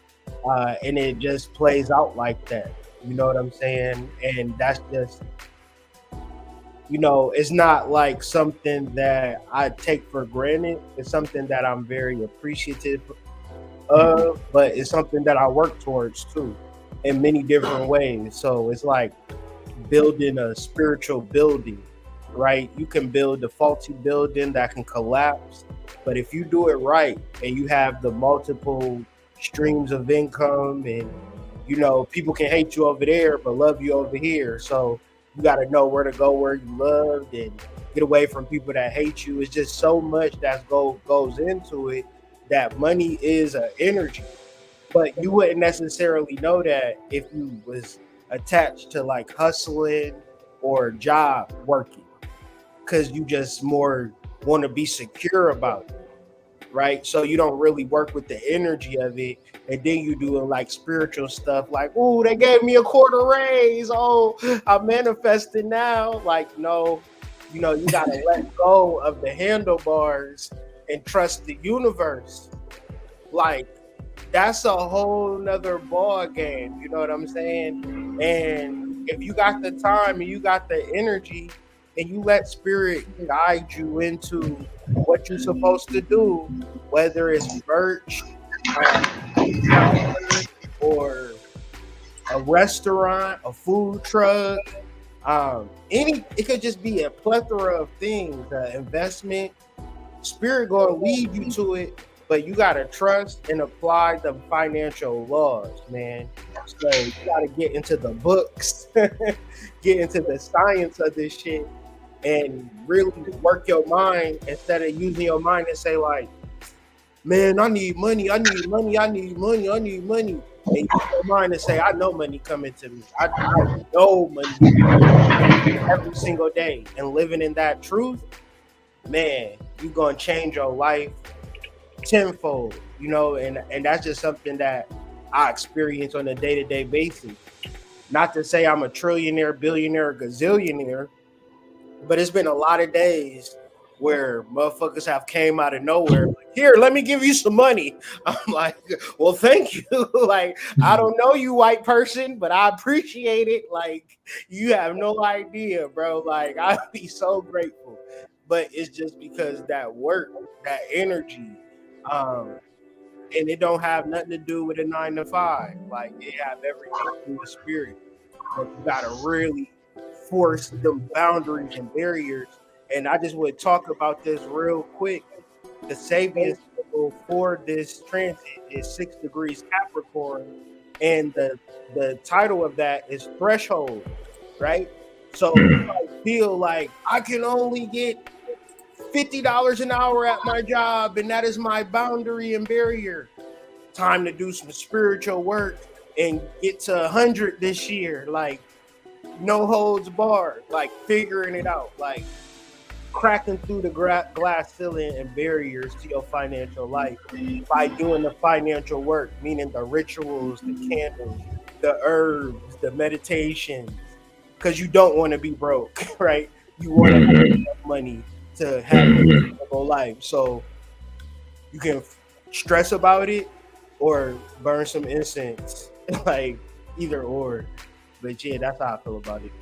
and it just plays out like that. You know what I'm saying? And that's just, you know, it's not like something that I take for granted. It's something that I'm very appreciative but it's something that I work towards too in many different ways. So it's like building a spiritual building, right? You can build a faulty building that can collapse, but if you do it right and you have the multiple streams of income and you know people can hate you over there but love you over here. So you got to know where to go where you loved and get away from people that hate you. It's just so much that goes into it that money is an energy, but you wouldn't necessarily know that if you was attached to like hustling or job working because you just more want to be secure about it, right? So you don't really work with the energy of it, and then you doing like spiritual stuff like, oh, they gave me a quarter raise, oh, I'm manifesting now. Like, no, you know, you gotta let go of the handlebars and trust the universe. Like, that's a whole nother ball game. You know what I'm saying? And if you got the time and you got the energy and you let spirit guide you into what you're supposed to do, whether it's merch, or a restaurant, a food truck, it could just be a plethora of things, investment, spirit gonna lead you to it, but you gotta trust and apply the financial laws, man. So you gotta get into the books, get into the science of this shit, and really work your mind instead of using your mind and say like, man, I need money, I need money, I need money, I need money. And use your mind and say, I know money coming to me. I know money every single day. And living in that truth, man, you're gonna change your life tenfold, you know, and that's just something that I experience on a day-to-day basis. Not to say I'm a trillionaire, billionaire, gazillionaire, but it's been a lot of days where motherfuckers have came out of nowhere. Like, here, let me give you some money. I'm like, well, thank you. Like, I don't know you, white person, but I appreciate it. Like, you have no idea, bro. Like, I'd be so grateful. But it's just because that work, that energy, and it don't have nothing to do with a 9 to 5. Like, it have everything to do with spirit. But you gotta really force them boundaries and barriers. And I just would talk about this real quick. The Sabian symbol for this transit is 6 degrees Capricorn, and the title of that is threshold, right? So I feel like I can only get $50 an hour at my job, and that is my boundary and barrier. Time to do some spiritual work and get to 100 this year. Like, no holds barred, like figuring it out, like cracking through the glass ceiling and barriers to your financial life by doing the financial work, meaning the rituals, the candles, the herbs, the meditations, because you don't want to be broke, right? You want to have enough money to have a comfortable life. So you can stress about it or burn some incense, like either or. But yeah, that's how I feel about it.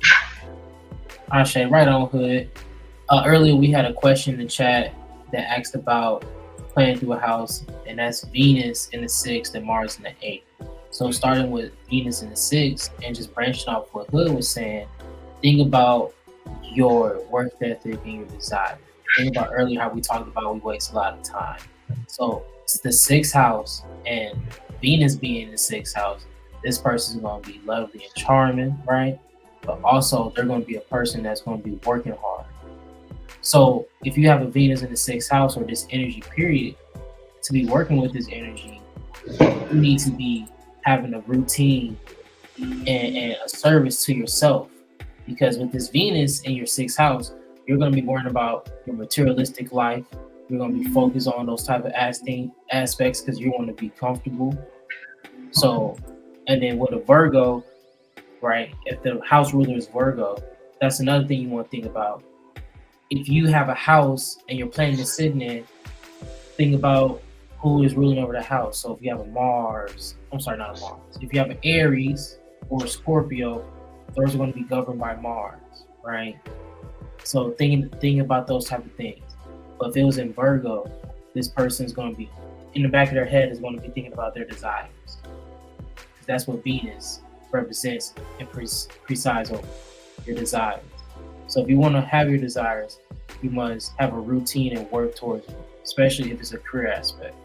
Ashe, right on, Hood. Earlier we had a question in the chat that asked about planning through a house, and that's Venus in the 6th and Mars in the 8th. So starting with Venus in the 6th and just branching off what Hood was saying, think about your work ethic and your desire. Think about earlier how we talked about we waste a lot of time. So it's the sixth house and Venus being in the sixth house, this person is going to be lovely and charming, right? But also they're going to be a person that's going to be working hard. So if you have a Venus in the sixth house or this energy period, to be working with this energy, you need to be having a routine and a service to yourself. Because with this Venus in your sixth house, you're going to be worrying about your materialistic life. You're going to be focused on those type of aspects because you want to be comfortable. So, and then with a Virgo, right? If the house ruler is Virgo, that's another thing you want to think about. If you have a house and you're planning to sit in it, think about who is ruling over the house. So if you have a Mars, not a Mars. If you have an Aries or a Scorpio, those are going to be governed by Mars, right? So thinking about those type of things. But if it was in Virgo, this person is going to be, in the back of their head, is going to be thinking about their desires. Because that's what Venus represents and presides over, your desires. So if you want to have your desires, you must have a routine and work towards it, especially if it's a career aspect.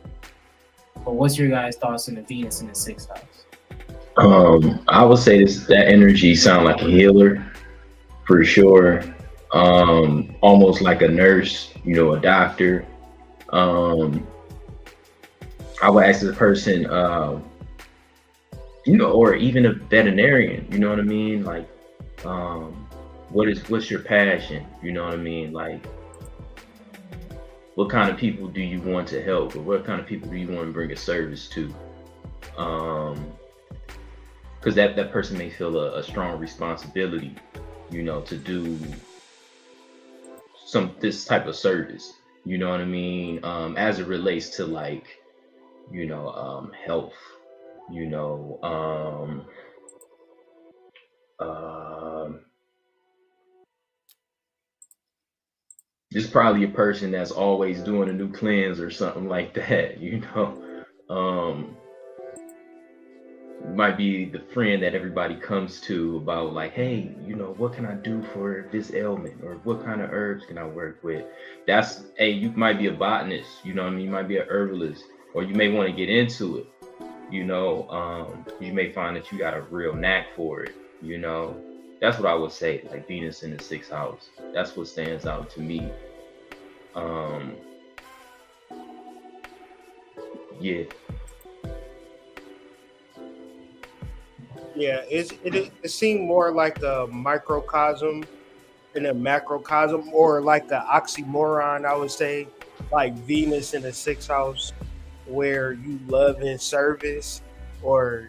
But what's your guys' thoughts on the Venus in the sixth house? I would say that energy sound like a healer for sure. Almost like a nurse, a doctor. I would ask the person, or even a veterinarian, you know what I mean? Like, what's your passion? You know what I mean? Like, what kind of people do you want to help, or what kind of people do you want to bring a service to? Because that person may feel a strong responsibility, to do this type of service. You know what I mean? As it relates to like, health. This is probably a person that's always doing a new cleanse or something like that, might be the friend that everybody comes to about like, hey, what can I do for this ailment, or what kind of herbs can I work with? You might be a botanist, you might be an herbalist, or you may want to get into it. You may find that you got a real knack for it. That's what I would say, like Venus in the sixth house. That's what stands out to me. Yeah. Yeah, it seemed more like a microcosm and a macrocosm, or like an oxymoron, I would say, like Venus in the sixth house, where you love and service, or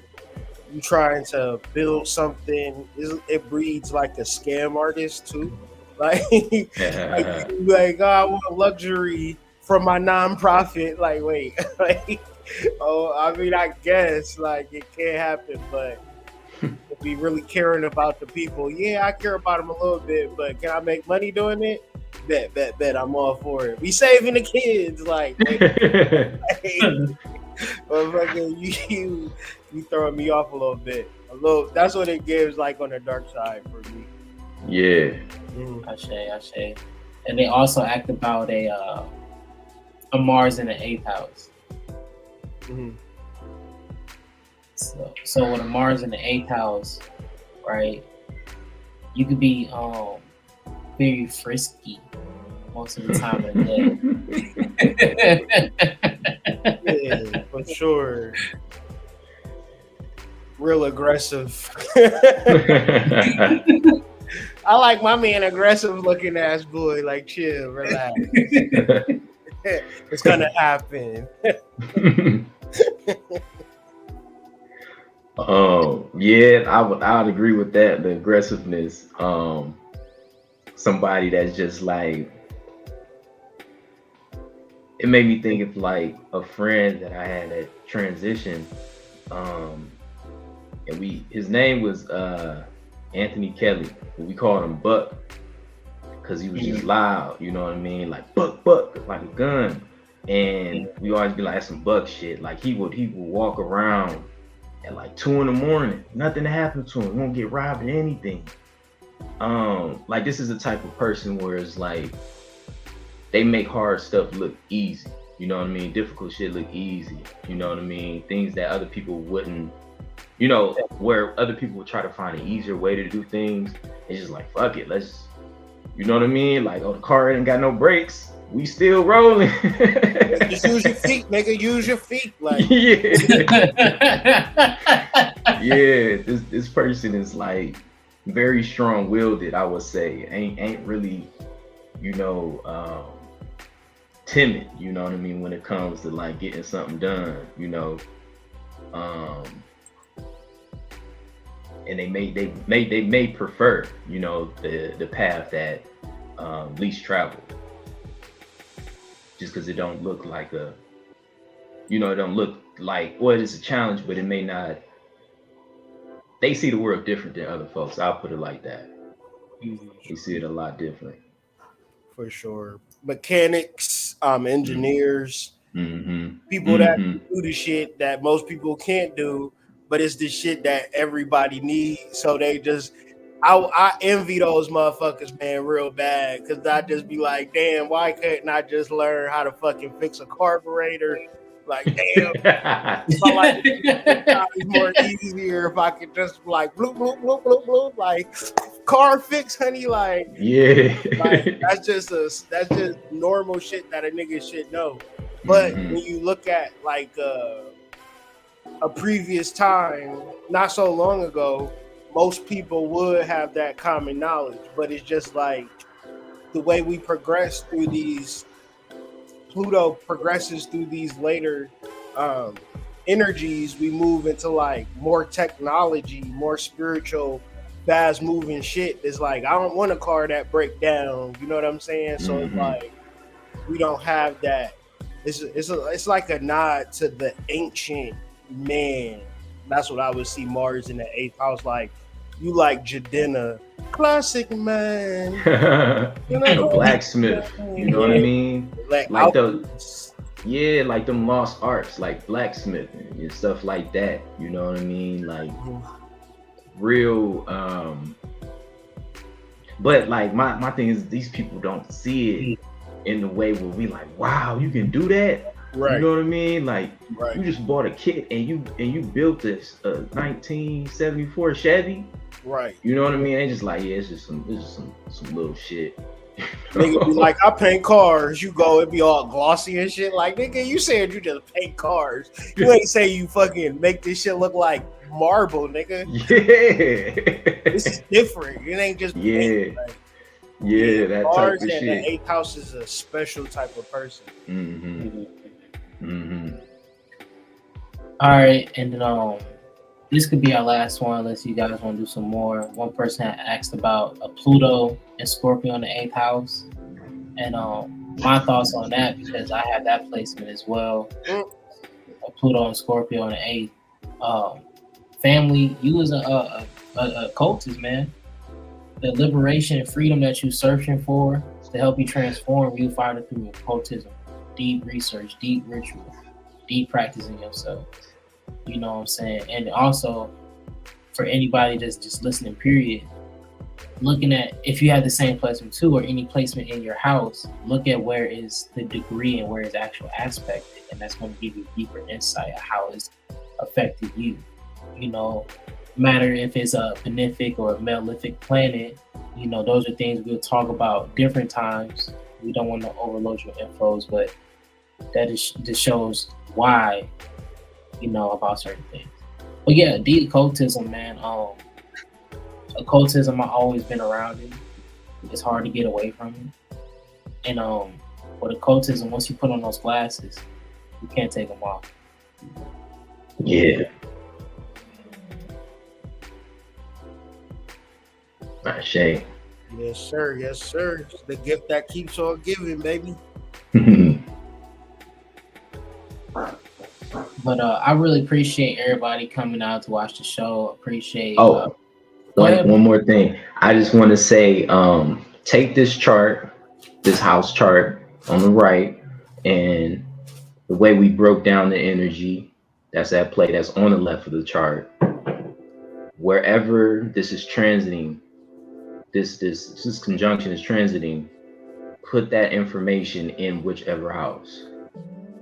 you trying to build something. It breeds like a scam artist too. Like, like, oh, I want luxury from my nonprofit. Like, wait, like, oh, I mean, I guess like it can't happen, but be really caring about the people. Yeah, I care about them a little bit, but can I make money doing it? Bet. I'm all for it. We saving the kids, like, fucking you throwing me off a little bit. That's what it gives, like on the dark side for me. Yeah. Ashe. And they also act about a Mars in the eighth house. Mm-hmm. So with a Mars in the eighth house, right, you could be very frisky most of the time of the day. Yeah, for sure. Real aggressive. I like my man aggressive looking ass boy. Like, chill, relax. It's gonna happen. Yeah, I would agree with that. The aggressiveness. Somebody that's just like, it made me think of like a friend that I had at transition. And his name was Anthony Kelly. We called him Buck because he was just loud, you know what I mean? Like Buck, like a gun. And we always be like some Buck shit. Like he would walk around at like 2 a.m, nothing to happen to him. He won't get robbed or anything. like this is the type of person where it's like they make hard stuff look easy. You know what I mean? Difficult shit look easy. You know what I mean? Things that other people wouldn't, you know, where other people would try to find an easier way to do things. It's just like, fuck it, let's, you know what I mean? Like, oh, the car ain't got no brakes. We still rolling. Just use your feet, nigga. Use your feet. Like, yeah, this person is like very strong-willed, I would say. Ain't really, you know, timid, you know what I mean, when it comes to like getting something done, you know. And they may prefer, you know, the path that least traveled, just because it don't look like a, you know, it don't look like, well, it's a challenge, but it may not. They see the world different than other folks. I'll put it like that. They see it a lot different. For sure. Mechanics, engineers, people that do the shit that most people can't do, but it's the shit that everybody needs. So they just, I envy those motherfuckers, man, real bad. Cause I just be like, damn, why couldn't I just learn how to fucking fix a carburetor? Like, damn, it's more easier if I could just like bloop, bloop, bloop, bloop, bloop, like car fix, honey. Like, yeah, like, that's just normal shit that a nigga should know. But when you look at like a previous time, not so long ago, most people would have that common knowledge. But it's just like the way we progress through these. Pluto progresses through these later energies, we move into like more technology, more spiritual, fast moving shit. It's like, I don't want a car that break down, you know what I'm saying? So it's like we don't have that. It's like a nod to the ancient man. That's what I would see Mars in the 8th house. Like, you like Jadena, classic man. You know, a blacksmith, you know what I mean? Like those, yeah, like them lost arts, like blacksmithing and stuff like that. You know what I mean? Like real. But like my thing is, these people don't see it in the way where we like, wow, you can do that. Right. You know what I mean? Like, you just bought a kit and you built this 1974 Chevy. Right. You know what I mean? They just like, yeah, it's just some little shit. Nigga be like, I paint cars. You go, it be all glossy and shit. Like, nigga, you said you just paint cars. You ain't say you fucking make this shit look like marble, nigga. Yeah. This is different. It ain't just paint, like, that Mars type of shit. The 8th house is a special type of person. All right, and then this could be our last one unless you guys want to do some more. One person had asked about a Pluto and Scorpio in the 8th house, and my thoughts on that, because I have that placement as well. A Pluto and Scorpio in the 8th. Family, you as a cultist, man. The liberation and freedom that you're searching for to help you transform, you find it through occultism, deep research, deep ritual, deep practicing yourself. You know what I'm saying? And also, for anybody that's just listening, period, looking at, if you have the same placement too, or any placement in your house, look at where is the degree and where is actual aspect, and that's going to give you deeper insight of how it's affected you. You know, matter if it's a benefic or a malefic planet, you know, those are things we'll talk about different times. We don't want to overload your infos, but that just shows why, you know, about certain things. But yeah, the occultism, man. Occultism, I've always been around it. It's hard to get away from it. And with occultism, once you put on those glasses, you can't take them off. Yeah. Not shame. Yes, sir. Yes, sir. It's the gift that keeps on giving, baby. But I really appreciate everybody coming out to watch the show. Appreciate. One more thing. I just want to say, take this chart, this house chart on the right, and the way we broke down the energy that's at play, that's on the left of the chart. Wherever this is transiting, this conjunction is transiting, put that information in whichever house,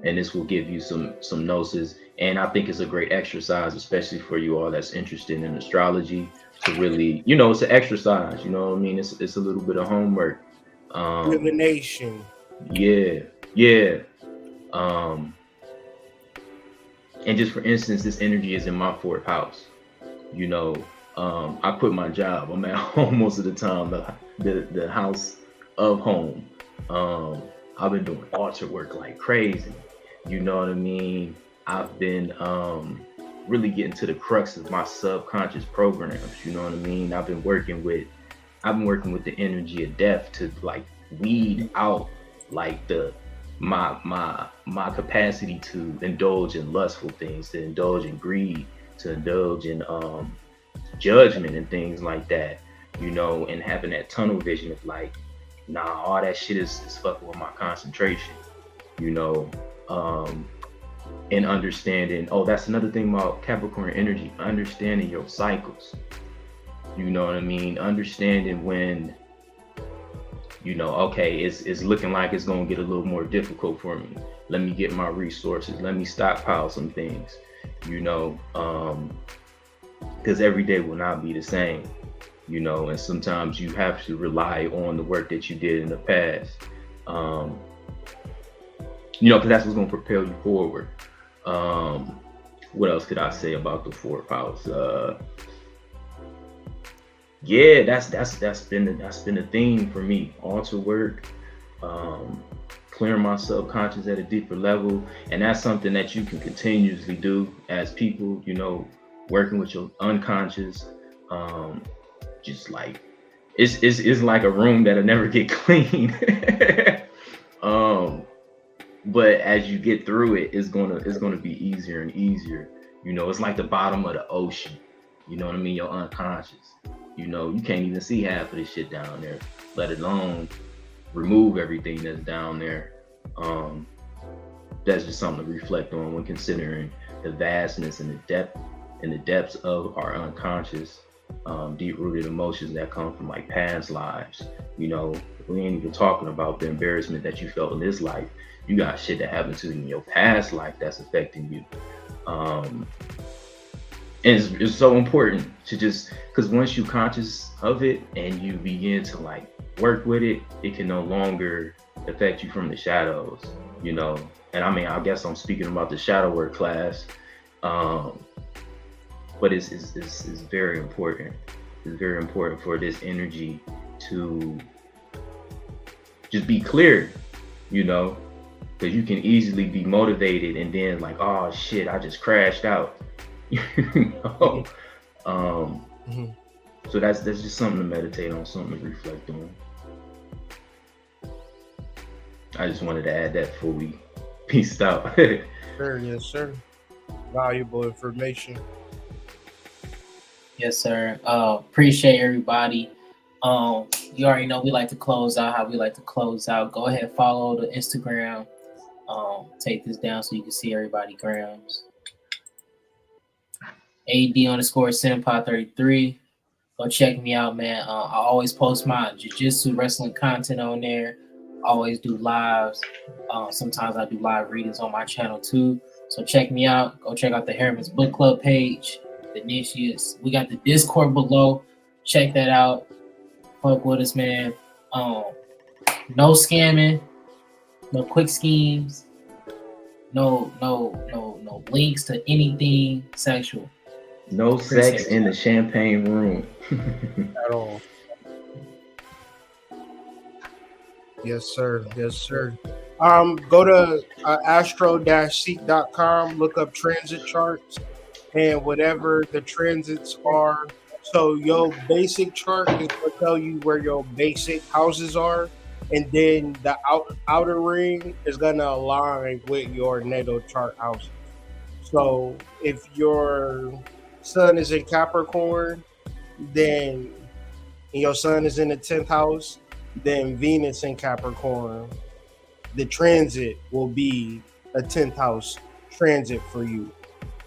and this will give you some gnosis. And I think it's a great exercise, especially for you all that's interested in astrology, to really, it's an exercise, you know what I mean? It's a little bit of homework. Divination. Yeah. And just for instance, this energy is in my 4th house. I quit my job. I'm at home most of the time, the house of home. I've been doing altar work like crazy. You know what I mean? I've been really getting to the crux of my subconscious programs. You know what I mean? I've been working with the energy of death to like weed out like my capacity to indulge in lustful things, to indulge in greed, to indulge in judgment and things like that, and having that tunnel vision of like, nah, all that shit is fucking with my concentration, and understanding, that's another thing about Capricorn energy, understanding your cycles. You know what I mean? Understanding when, okay, it's looking like it's gonna get a little more difficult for me. Let me get my resources. Let me stockpile some things, because every day will not be the same, and sometimes you have to rely on the work that you did in the past, because that's what's gonna propel you forward. What else could I say about the 4th house? Yeah, that's been the theme for me. Altar work, clearing my subconscious at a deeper level, and that's something that you can continuously do as people, working with your unconscious. Just like it's like a room that'll never get clean. But as you get through it, it's gonna be easier and easier. It's like the bottom of the ocean. You know what I mean? Your unconscious. You can't even see half of this shit down there, let alone remove everything that's down there. That's just something to reflect on when considering the vastness and the depths of our unconscious, deep-rooted emotions that come from like past lives. We ain't even talking about the embarrassment that you felt in this life. You got shit that happened to you in your past life that's affecting you. And it's so important to just, because once you're conscious of it and you begin to like work with it, it can no longer affect you from the shadows, And I mean, I guess I'm speaking about the shadow work class, but it's very important. It's very important for this energy to just be clear, because you can easily be motivated and then like, oh shit, I just crashed out. So that's just something to meditate on, something to reflect on. I just wanted to add that before we peaced out. Sure, yes, sir. Valuable information. Yes, sir. Appreciate everybody. You already know we like to close out how we like to close out. Go ahead, follow the Instagram. Take this down so you can see everybody grams. AD_Senpai33. Go check me out, man. I always post my jiu-jitsu wrestling content on there. Always do lives. Sometimes I do live readings on my channel too. So check me out. Go check out the Harriman's Book Club page. The Initiates. We got the Discord below. Check that out. Fuck with us, man. No scamming. No quick schemes. No links to anything sexual. No sex in the champagne room. At all. Yes, sir. Yes, sir. Go to astro-seek.com, look up transit charts and whatever the transits are. So your basic chart is going to tell you where your basic houses are, and then the outer ring is going to align with your natal chart houses. So if your sun is in Capricorn, then your sun is in the 10th house, then Venus in Capricorn, the transit will be a 10th house transit for you.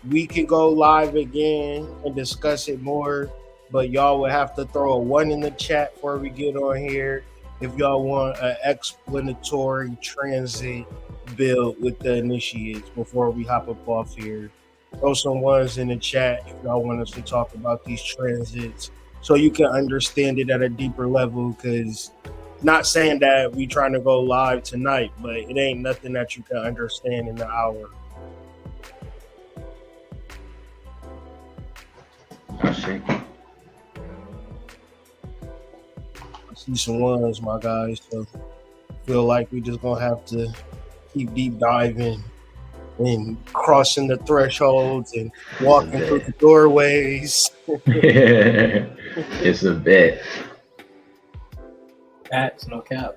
We can go live again and discuss it more but y'all would have to throw a 1 in the chat before we get on here if y'all want an explanatory transit build with the initiates before we hop up off here. Throw some 1s in the chat if y'all want us to talk about these transits so you can understand it at a deeper level, because not saying that we trying to go live tonight, but it ain't nothing that you can understand in the hour. I see. I see some 1s, my guys, so feel like we just gonna have to keep deep diving and crossing the thresholds and walking through the doorways. It's a bet. That's no cap.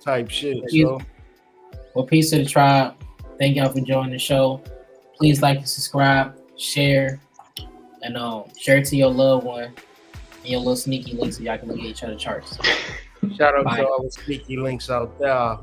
Type shit. You- So Well, peace to the tribe. Thank y'all for joining the show. Please like and subscribe, share, and share it to your loved one and your little sneaky link so y'all can look at each other's charts. shout out Bye. to all the sneaky links out there.